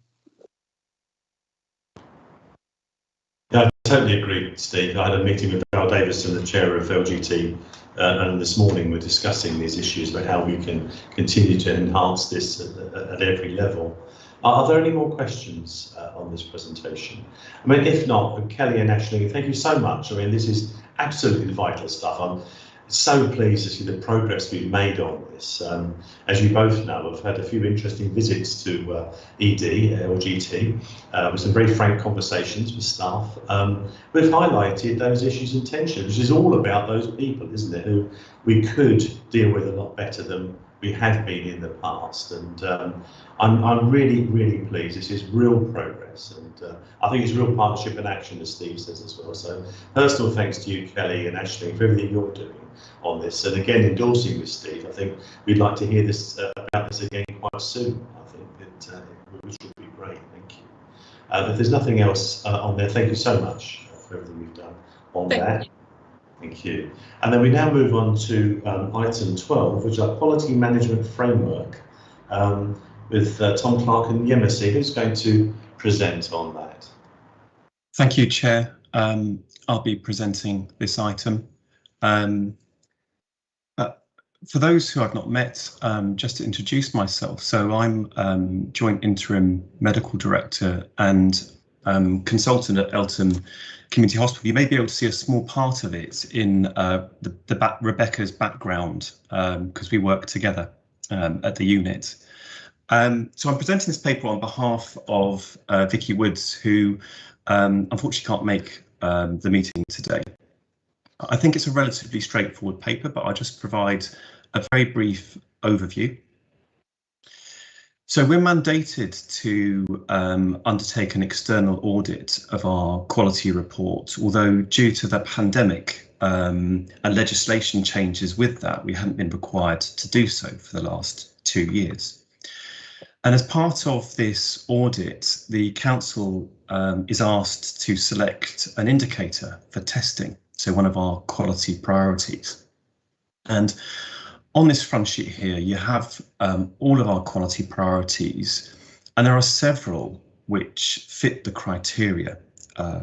Yeah, I totally agree, Steve. I had a meeting with Val Davison, the chair of LGT, and this morning we're discussing these issues about how we can continue to enhance this at every level. Are there any more questions on this presentation? I mean, if not, Kelly and Aisling, thank you so much. I mean, this is absolutely vital stuff. I'm so pleased to see the progress we've made on this. As you both know, I've had a few interesting visits to ED, LGT, with some very frank conversations with staff. We've highlighted those issues in tension, which is all about those people, isn't it, who we could deal with a lot better than we have been in the past. And I'm really, really pleased. This is real progress, and I think it's real partnership and action, as Steve says as well. So personal thanks to you, Kelly and Aisling, for everything you're doing on this, and again endorsing this, Steve. I think we'd like to hear this about this again quite soon. I think that which would be great. Thank you. If there's nothing else on there, thank you so much for everything you've done on that. Thank you. And then we now move on to item 12, which is our quality management framework, with Tom Clark and Yemisi. Who's going to present on that? Thank you, Chair. I'll be presenting this item. For those who I've not met, just to introduce myself. So I'm Joint Interim Medical Director and consultant at Eltham Community Hospital. You may be able to see a small part of it in Rebecca's background, because we work together at the unit. So I'm presenting this paper on behalf of Vicky Woods, who unfortunately can't make the meeting today. I think it's a relatively straightforward paper, but I'll just provide a very brief overview. So we're mandated to undertake an external audit of our quality report, although due to the pandemic and legislation changes with that, we haven't been required to do so for the last 2 years. And as part of this audit, the council is asked to select an indicator for testing, so one of our quality priorities. And on this front sheet here, you have all of our quality priorities, and there are several which fit the criteria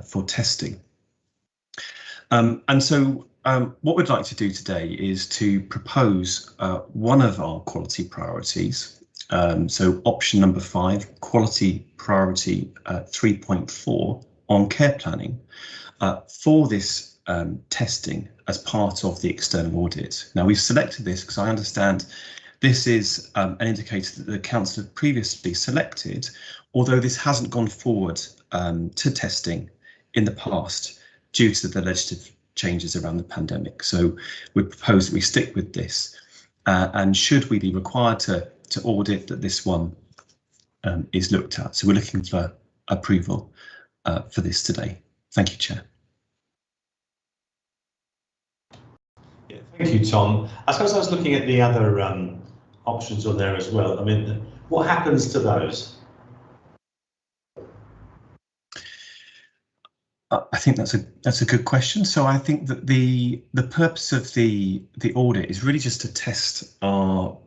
for testing. And so what we'd like to do today is to propose one of our quality priorities. So option number 5, quality priority 3.4 on care planning for this testing as part of the external audit. Now we've selected this because I understand This is an indicator that the council had previously selected, although this hasn't gone forward to testing in the past due to the legislative changes around the pandemic. So we propose that we stick with this, and should we be required to audit, that this one is looked at. So we're looking for approval for this today. Thank you, Chair. Yeah, thank you, Tom. I suppose I was looking at the other options on there as well. I mean, what happens to those? I think that's a good question. So I think that the purpose of the audit is really just to test our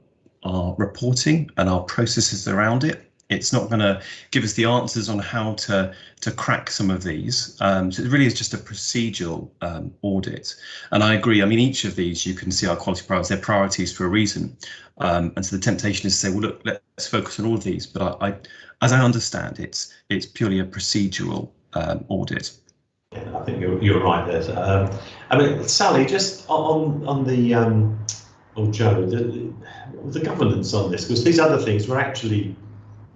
reporting and our processes around it. It's not going to give us the answers on how to crack some of these. So it really is just a procedural audit. And I agree. I mean, each of these, you can see our quality priorities, they're priorities for a reason. And so the temptation is to say, well, look, let's focus on all of these. But as I understand, it's purely a procedural audit. Yeah, I think you're right there. I mean, Sally, just on the or Joe, the governance on this, because these other things we're actually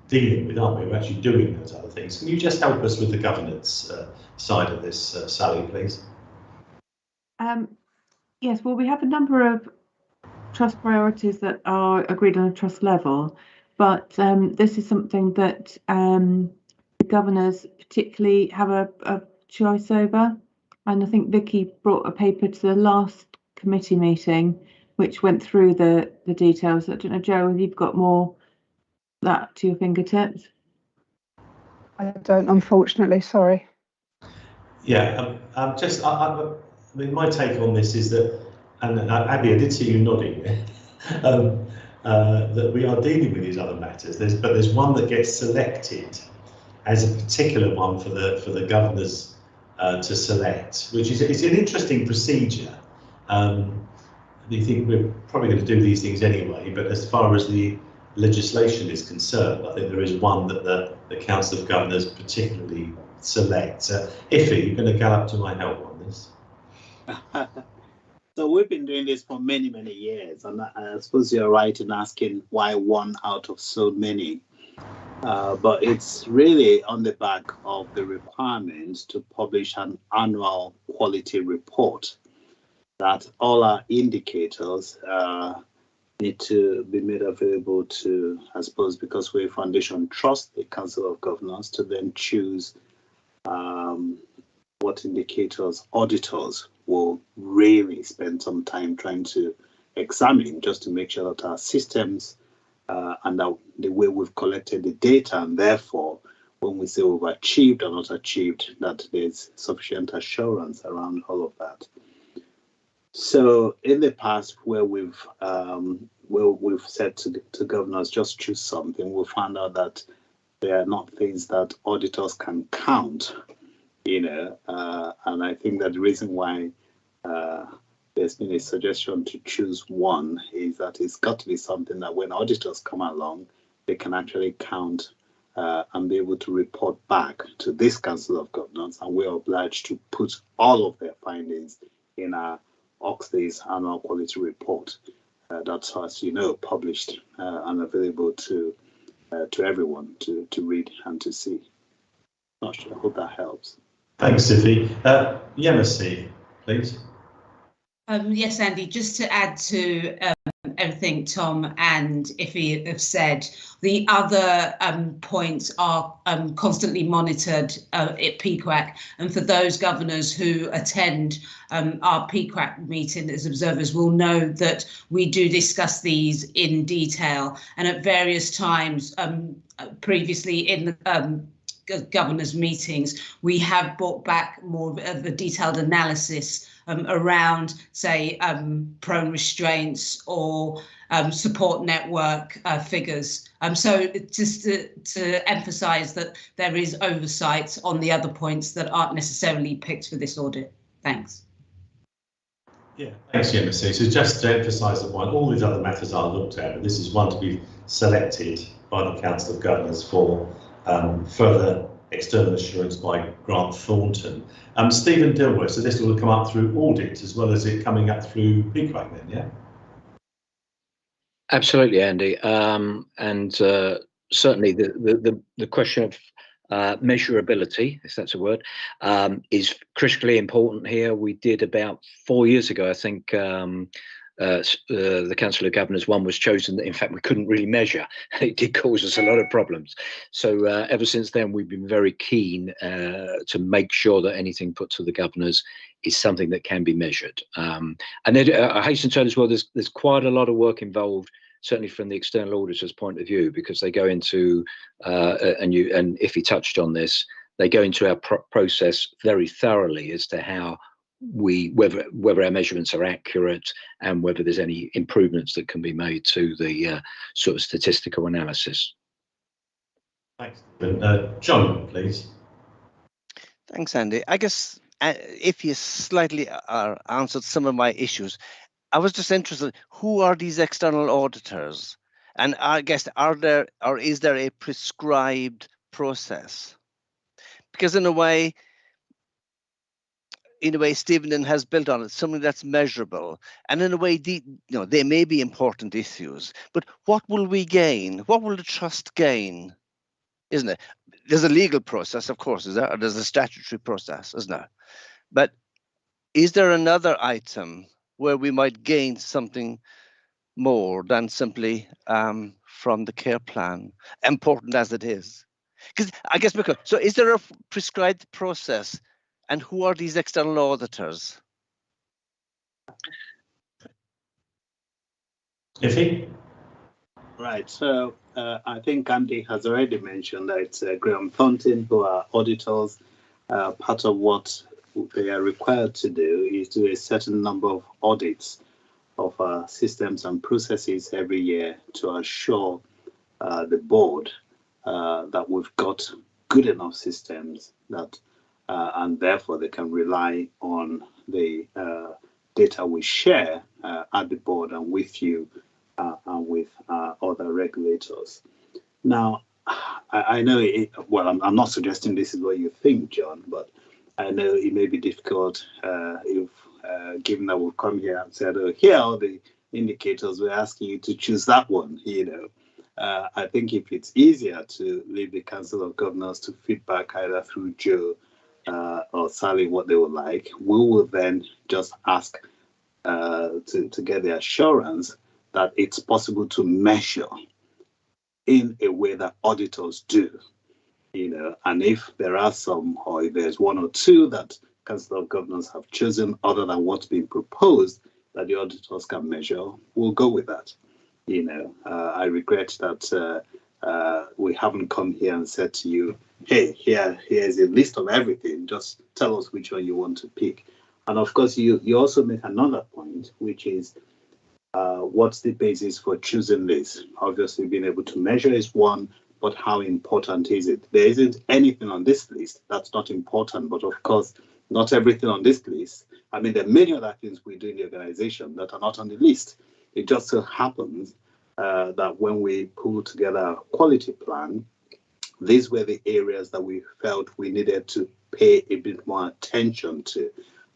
dealing with, aren't we? We're actually doing those other things. Can you just help us with the governance side of this, Sally, please? Yes, well, we have a number of trust priorities that are agreed on a trust level, but this is something that the governors particularly have a choice over. And I think Vicky brought a paper to the last committee meeting which went through the details. I don't know, Joe, if you've got more that to your fingertips. I don't, unfortunately, sorry. Yeah, I mean, my take on this is that, and Abby, I did see you nodding, that we are dealing with these other matters. But there's one that gets selected as a particular one for the governors to select, which is it's an interesting procedure. You think we're probably going to do these things anyway, but as far as the legislation is concerned, I think there is one that the Council of Governors particularly selects. Iffy, you're going to gallop to my help on this. So we've been doing this for many, many years, and I suppose you're right in asking why one out of so many. But it's really on the back of the requirements to publish an annual quality report, that all our indicators need to be made available to, I suppose, because we're a foundation trust, the Council of Governors, to then choose what indicators auditors will really spend some time trying to examine, just to make sure that our systems and the way we've collected the data, and therefore when we say we've achieved or not achieved, that there's sufficient assurance around all of that. So in the past, where we've said to governors, just choose something, we found out that they are not things that auditors can count, and I think that the reason why there's been a suggestion to choose one is that it's got to be something that when auditors come along, they can actually count and be able to report back to this Council of Governors, and we're obliged to put all of their findings in our Oxley's annual quality report. That's, as you know, published and available to everyone to read and to see. Not sure. I hope that helps. Thanks, Iffy. Yemisi, please. Yes, Andy, just to add to everything Tom and Iffy have said, the other points are constantly monitored at PQAC, and for those governors who attend our PQAC meeting as observers will know that we do discuss these in detail, and at various times previously in the governors' meetings, we have brought back more of a detailed analysis around, say, prone restraints or support network figures. So just to emphasise that there is oversight on the other points that aren't necessarily picked for this audit. Thanks. Yeah, thanks, Yemisi. So just to emphasise the point, all these other matters are looked at, but this is one to be selected by the Council of Governors for further external assurance by Grant Thornton. Stephen Dilworth, so this will come up through audit as well as it coming up through PQAC then, Absolutely, Andy. And certainly the question of measurability, if that's a word, is critically important here. We did about 4 years ago, I think, the Council of Governors one was chosen that in fact we couldn't really measure. It did cause us a lot of problems. So ever since then we've been very keen to make sure that anything put to the governors is something that can be measured. And then I hasten to add as well, there's quite a lot of work involved, certainly from the external auditor's point of view, because they go into and if he touched on this, they go into our process very thoroughly as to how whether our measurements are accurate and whether there's any improvements that can be made to the sort of statistical analysis. Thanks. John, please. Thanks, Andy. I guess if you slightly answered some of my issues, I was just interested, who are these external auditors? And I guess, is there a prescribed process? Because in a way, Stevenson has built on it, something that's measurable. And in a way, they may be important issues, but what will we gain? What will the trust gain? Isn't it? There's a legal process, of course, is there? Or there's a statutory process, isn't there? But is there another item where we might gain something more than simply from the care plan, important as it is? Because I guess, so is there a prescribed process, and who are these external auditors? Iffy? Right, so I think Andy has already mentioned that it's Graham Thornton who are auditors. Part of what they are required to do is do a certain number of audits of systems and processes every year to assure the board that we've got good enough systems that and therefore they can rely on the data we share at the board and with you and with other regulators. Now, I know, I'm not suggesting this is what you think, John, but I know it may be difficult if, given that we've come here and said, oh, here are the indicators, we're asking you to choose that one, I think if it's easier to leave the Council of Governors to feedback either through Joe or Sally what they would like, we will then just ask to get the assurance that it's possible to measure in a way that auditors do, and if there are some, or if there's one or two that Council of Governors have chosen other than what's been proposed that the auditors can measure, we'll go with that. I regret that we haven't come here and said to you, hey, here's a list of everything, just tell us which one you want to pick. And of course, you also make another point, which is what's the basis for choosing this? Obviously, being able to measure is one, but how important is it? There isn't anything on this list that's not important, but of course, not everything on this list. I mean, there are many other things we do in the organization that are not on the list. It just so happens that when we pull together a quality plan, these were the areas that we felt we needed to pay a bit more attention to,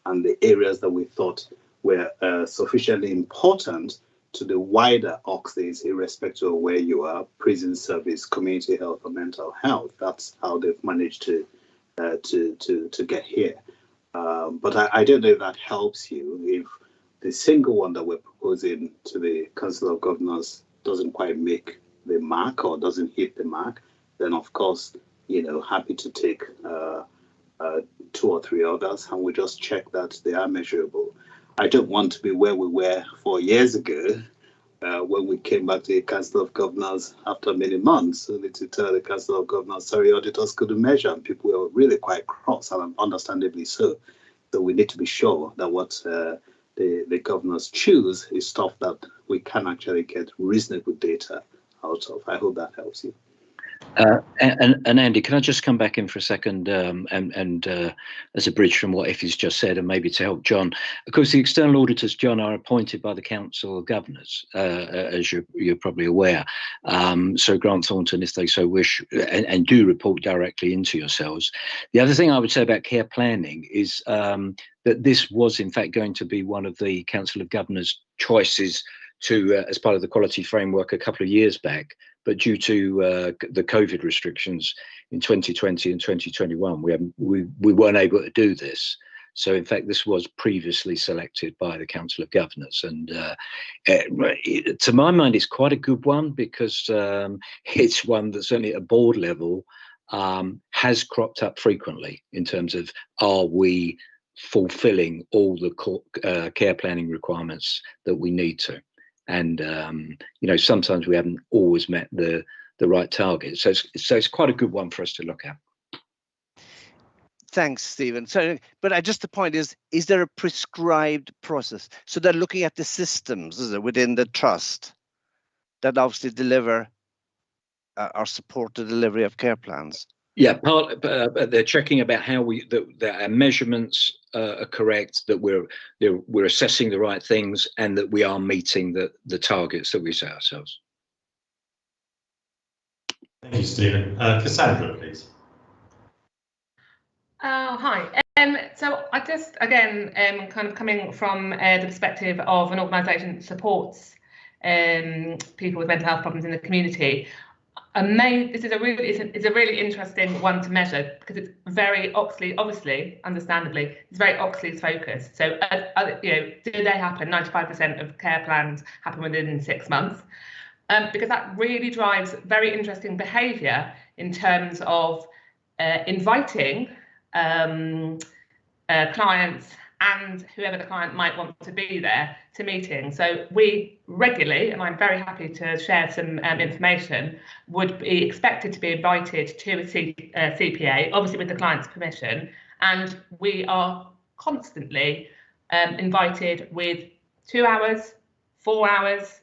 and the areas that we thought were sufficiently important to the wider Oxleys, irrespective of where you are, prison service, community health, or mental health. That's how they've managed to get here. But I don't know if that helps you. If the single one that we're proposing to the Council of Governors doesn't quite make the mark or doesn't hit the mark, then of course, happy to take 2 or 3 others, and we just check that they are measurable. I don't want to be where we were 4 years ago when we came back to the Council of Governors after many months, only to tell the Council of Governors, sorry, auditors couldn't measure, and people were really quite cross, and understandably so. So we need to be sure that what the governors choose is stuff that we can actually get reasonable data out of. I hope that helps you. And Andy, can I just come back in for a second and as a bridge from what Effie's just said, and maybe to help John. Of course, the external auditors, John, are appointed by the Council of Governors, as you're probably aware. So Grant Thornton, if they so wish, and do report directly into yourselves. The other thing I would say about care planning is that this was in fact going to be one of the Council of Governors' choices as part of the quality framework a couple of years back, but due to the COVID restrictions in 2020 and 2021, we weren't able to do this. So in fact, this was previously selected by the Council of Governors, and to my mind, it's quite a good one, because it's one that certainly at a board level has cropped up frequently in terms of, are we fulfilling all the care planning requirements that we need to? And you know, sometimes we haven't always met the right target. So it's quite a good one for us to look at. Thanks, Stephen. So, but just the point is there a prescribed process? So they're looking at the systems, is it, within the trust that obviously deliver or support the delivery of care plans? Yeah, they're checking about how that our measurements are correct, that we're assessing the right things, and that we are meeting the targets that we set ourselves. Thank you, Stephen. Cassandra, please. Hi. So I just, again, kind of coming from the perspective of an organisation that supports people with mental health problems in the community. This is a really interesting one to measure, because it's very Oxley, obviously, understandably, it's very Oxley's focused. So, you know, do they happen? 95% of care plans happen within 6 months, because that really drives very interesting behaviour in terms of inviting clients and whoever the client might want to be there to meetings. So we regularly, and I'm very happy to share some information, would be expected to be invited to a CPA, obviously with the client's permission, and we are constantly invited with 2 hours, 4 hours,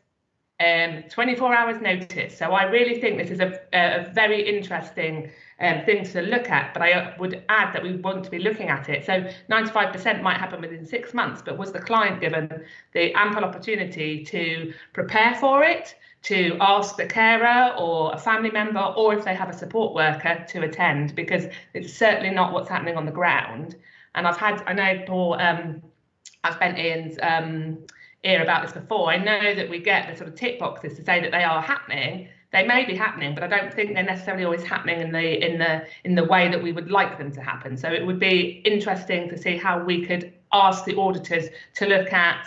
24 hours notice. So I really think this is a very interesting thing to look at, but I would add that we want to be looking at it. So 95% might happen within 6 months, but was the client given the ample opportunity to prepare for it, to ask the carer or a family member, or if they have a support worker, to attend? Because it's certainly not what's happening on the ground. And I know Paul, I've spent Ian's ear about this before. I know that we get the sort of tick boxes to say that they are happening. They may be happening, but I don't think they're necessarily always happening in the way that we would like them to happen. So it would be interesting to see how we could ask the auditors to look at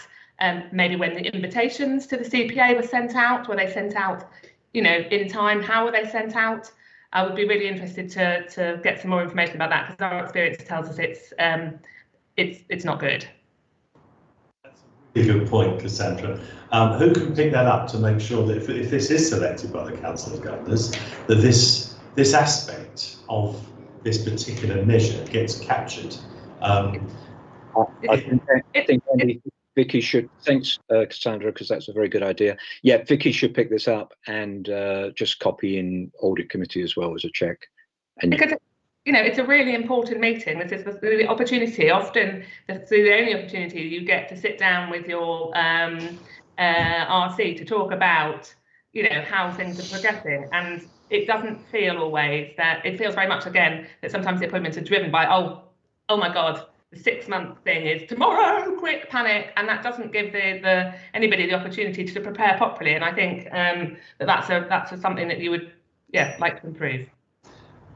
maybe when the invitations to the CPA were sent out. Were they sent out, you know, in time? How were they sent out? I would be really interested to get some more information about that, because our experience tells us it's not good. Really good point, Cassandra. Who can pick that up to make sure that if this is selected by the Council of Governors, that this aspect of this particular measure gets captured? I think Vicky should. Thanks, Cassandra, because that's a very good idea. Yeah, Vicky should pick this up and just copy in audit committee as well as a check. And because, you know, it's a really important meeting. This is the opportunity. Often, the only opportunity you get to sit down with your RC to talk about, you know, how things are progressing. And it doesn't feel always that. It feels very much, again, that sometimes the appointments are driven by, oh my God, the 6 month thing is tomorrow, quick panic, and that doesn't give anybody the opportunity to prepare properly. And I think that's something that you would, yeah, like to improve.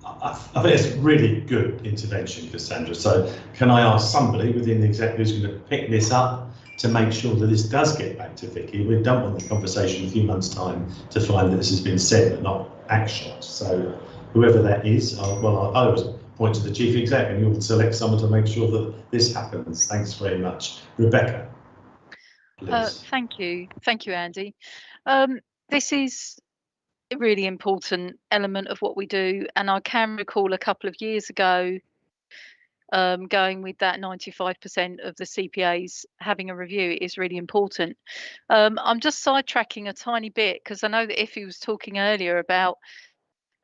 I think it's a really good intervention, Cassandra. So can I ask somebody within the exec who's going to pick this up to make sure that this does get back to Vicky? We don't want the conversation in a few months' time to find that this has been said but not actioned. So whoever that is, I always point to the chief exec, and you'll select someone to make sure that this happens. Thanks very much. Rebecca, please. Thank you, Andy. This is a really important element of what we do, and I can recall a couple of years ago going with that 95% of the CPAs having a review is really important. I'm just sidetracking a tiny bit, because I know that Iffy was talking earlier about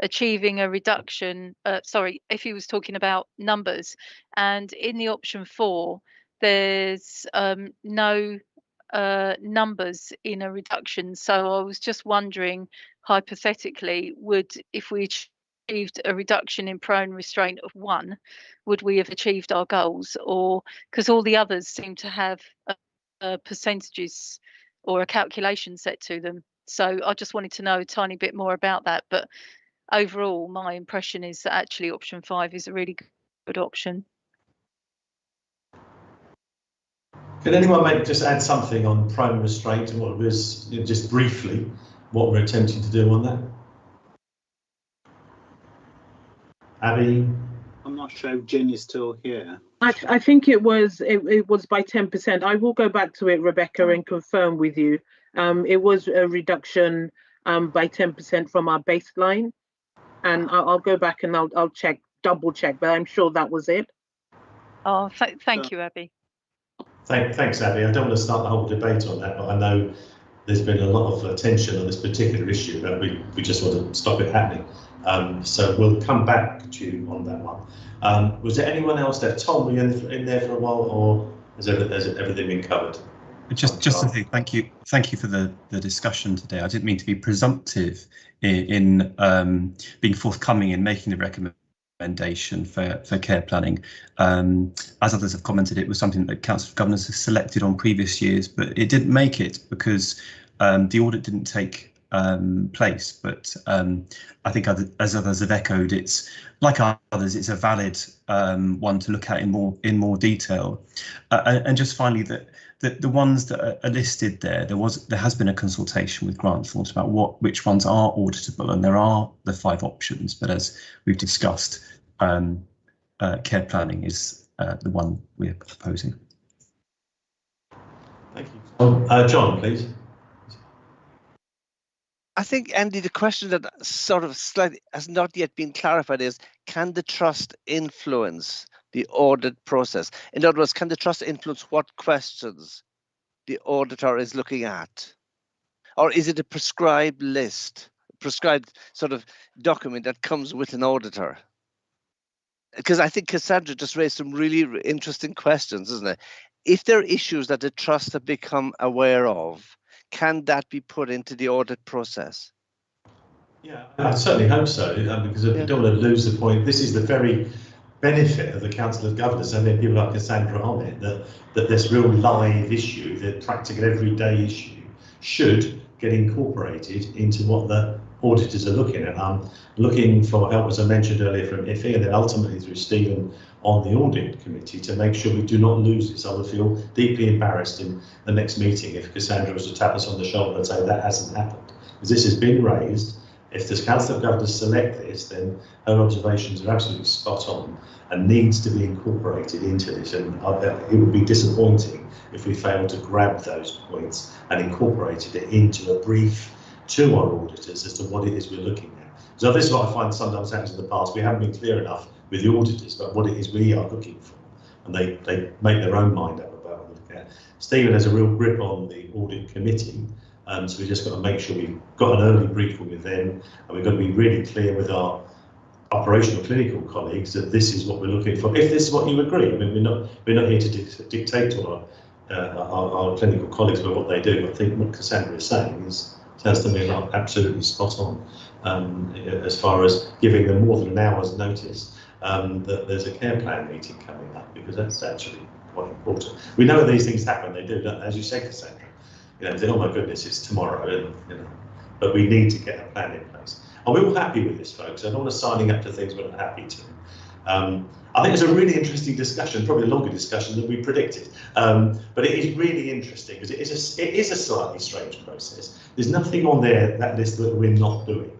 achieving a reduction, Iffy was talking about numbers, and in the option 4 there's no numbers in a reduction. So I was just wondering, hypothetically, if we achieved a reduction in prone restraint of 1, would we have achieved our goals? Or because all the others seem to have percentages or a calculation set to them. So I just wanted to know a tiny bit more about that. But overall, my impression is that actually option 5 is a really good option. Can anyone just add something on prone restraint and what it was, just briefly, what we're attempting to do on that? Abby? I'm not sure if Jen is still here. I think it was by 10%. I will go back to it, Rebecca, and confirm with you. It was a reduction by 10% from our baseline, and I'll go back and I'll double check, but I'm sure that was it. Oh, thank you, Abby. Thanks, Abby. I don't want to start the whole debate on that, but I know there's been a lot of attention on this particular issue, but we just want to stop it happening. So we'll come back to you on that one. Was there anyone else there? Tom, were you in there for a while, or has everything been covered? Just to say thank you for the discussion today. I didn't mean to be presumptive in being forthcoming in making the recommendation for care planning. As others have commented, it was something that Council of Governors has selected on previous years, but it didn't make it because the audit didn't take place. But I think as others have echoed, it's like others, it's a valid one to look at in more detail. And just finally, that the ones that are listed there has been a consultation with grant thought about which ones are auditable, and there are the 5 options. But as we've discussed, care planning is the one we're proposing. Thank you. John, please. I think, Andy, the question that sort of slightly has not yet been clarified is, can the trust influence the audit process? In other words, can the trust influence what questions the auditor is looking at? Or is it a prescribed list, prescribed sort of document that comes with an auditor? Because I think Cassandra just raised some really interesting questions, isn't it? If there are issues that the trust have become aware of, can that be put into the audit process? Yeah, I certainly hope so, because we don't want to lose the point. This is the very benefit of the Council of Governors, and then people like Cassandra on it, that this real live issue, the practical everyday issue, should get incorporated into what the auditors are looking at. I'm looking for help, as I mentioned earlier, from IFE, and then ultimately through Stephen on the audit committee, to make sure we do not lose this. I would feel deeply embarrassed in the next meeting if Cassandra was to tap us on the shoulder and say that hasn't happened, because this has been raised. If the Council of Governors select this, then her observations are absolutely spot on and needs to be incorporated into this. And it would be disappointing if we failed to grab those points and incorporated it into a brief to our auditors as to what it is we're looking at. So this is what I find sometimes happens in the past. We haven't been clear enough with the auditors about what it is we are looking for, and they make their own mind up about what they're looking at. Stephen has a real grip on the audit committee, so we've just got to make sure we've got an early briefing with them, and we've got to be really clear with our operational clinical colleagues that this is what we're looking for. If this is what you agree, I mean, we're not here to dictate to our clinical colleagues about what they do. I think what Cassandra is saying sounds to me like absolutely spot on, as far as giving them more than an hour's notice that there's a care plan meeting coming up, because that's actually quite important. We know these things happen, they do, don't they? As you said, Cassandra. You know, oh my goodness, it's tomorrow, and but we need to get a plan in place. And we're all happy with this, folks. I don't want us signing up to things we're not happy to. I think it's a really interesting discussion, probably a longer discussion than we predicted. But it is really interesting because it is a slightly strange process. There's nothing on that list that we're not doing.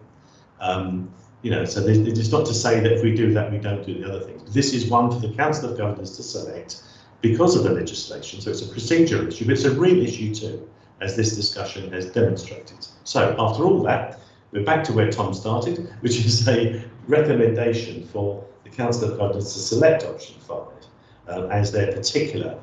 You know, so it's not to say that if we do that, we don't do the other things. This is one for the Council of Governors to select because of the legislation. So it's a procedural issue, but it's a real issue too, as this discussion has demonstrated. So after all that, we're back to where Tom started, which is a recommendation for the Council of Governors to select option 5 as their particular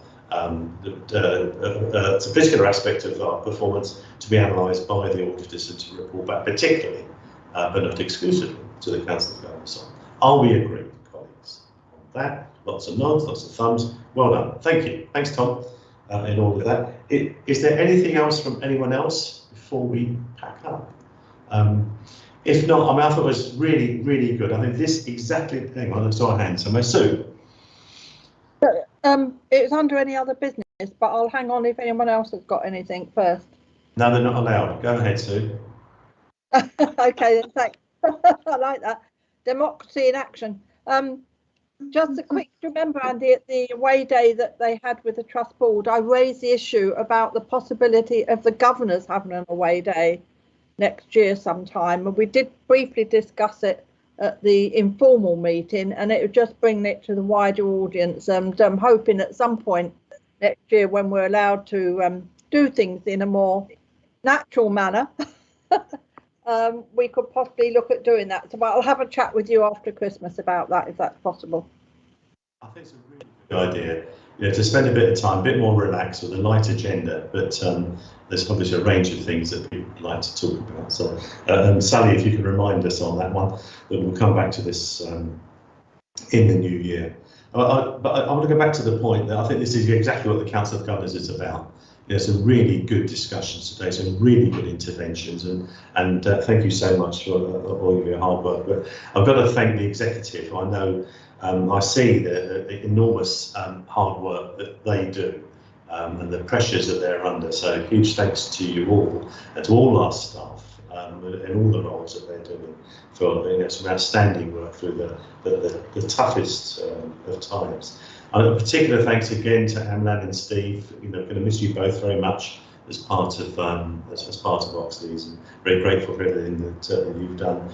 aspect of our performance to be analysed by the auditors and to report back, particularly, but not exclusively, to the Council of Governors. Are we agreed, colleagues, on that? Lots of nods, lots of thumbs. Well done. Thank you. Thanks, Tom, in all of that. Is there anything else from anyone else before we pack up? If not, I mean, I thought it was really, really good. I think this exactly, hang on, I saw a hand somewhere. Sue. It's under any other business, but I'll hang on if anyone else has got anything first. No, they're not allowed. Go ahead, Sue. Okay, then, thanks. I like that. Democracy in action. Just a quick, remember, Andy, at the away day that they had with the Trust Board, I raised the issue about the possibility of the governors having an away day next year sometime. And we did briefly discuss it at the informal meeting, and it would just bring it to the wider audience. And I'm hoping at some point next year, when we're allowed to do things in a more natural manner, we could possibly look at doing that. So I'll have a chat with you after Christmas about that, if that's possible. I think it's a really good idea, to spend a bit of time, a bit more relaxed with a light agenda, but there's obviously a range of things that people would like to talk about. So Sally, if you can remind us on that one, that we'll come back to this in the new year. But I want to go back to the point that I think this is exactly what the Council of Governors is about. Some really good discussions today, some really good interventions, and thank you so much for all of your hard work. But I've got to thank the executive. I know I see the enormous hard work that they do and the pressures that they're under. So huge thanks to you all and to all our staff in all the roles that they're doing for some outstanding work through the toughest of times. And a particular thanks again to Amlan and Steve. Going to miss you both very much as part of Oxley's, and very grateful for everything that you've done.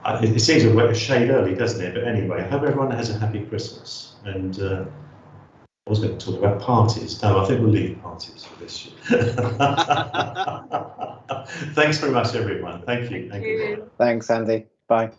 It seems a shade early, doesn't it? But anyway, I hope everyone has a happy Christmas. And I was going to talk about parties. No, I think we'll leave parties for this year. Thanks very much, everyone. Thank you. Thank you. Thanks, Andy. Bye.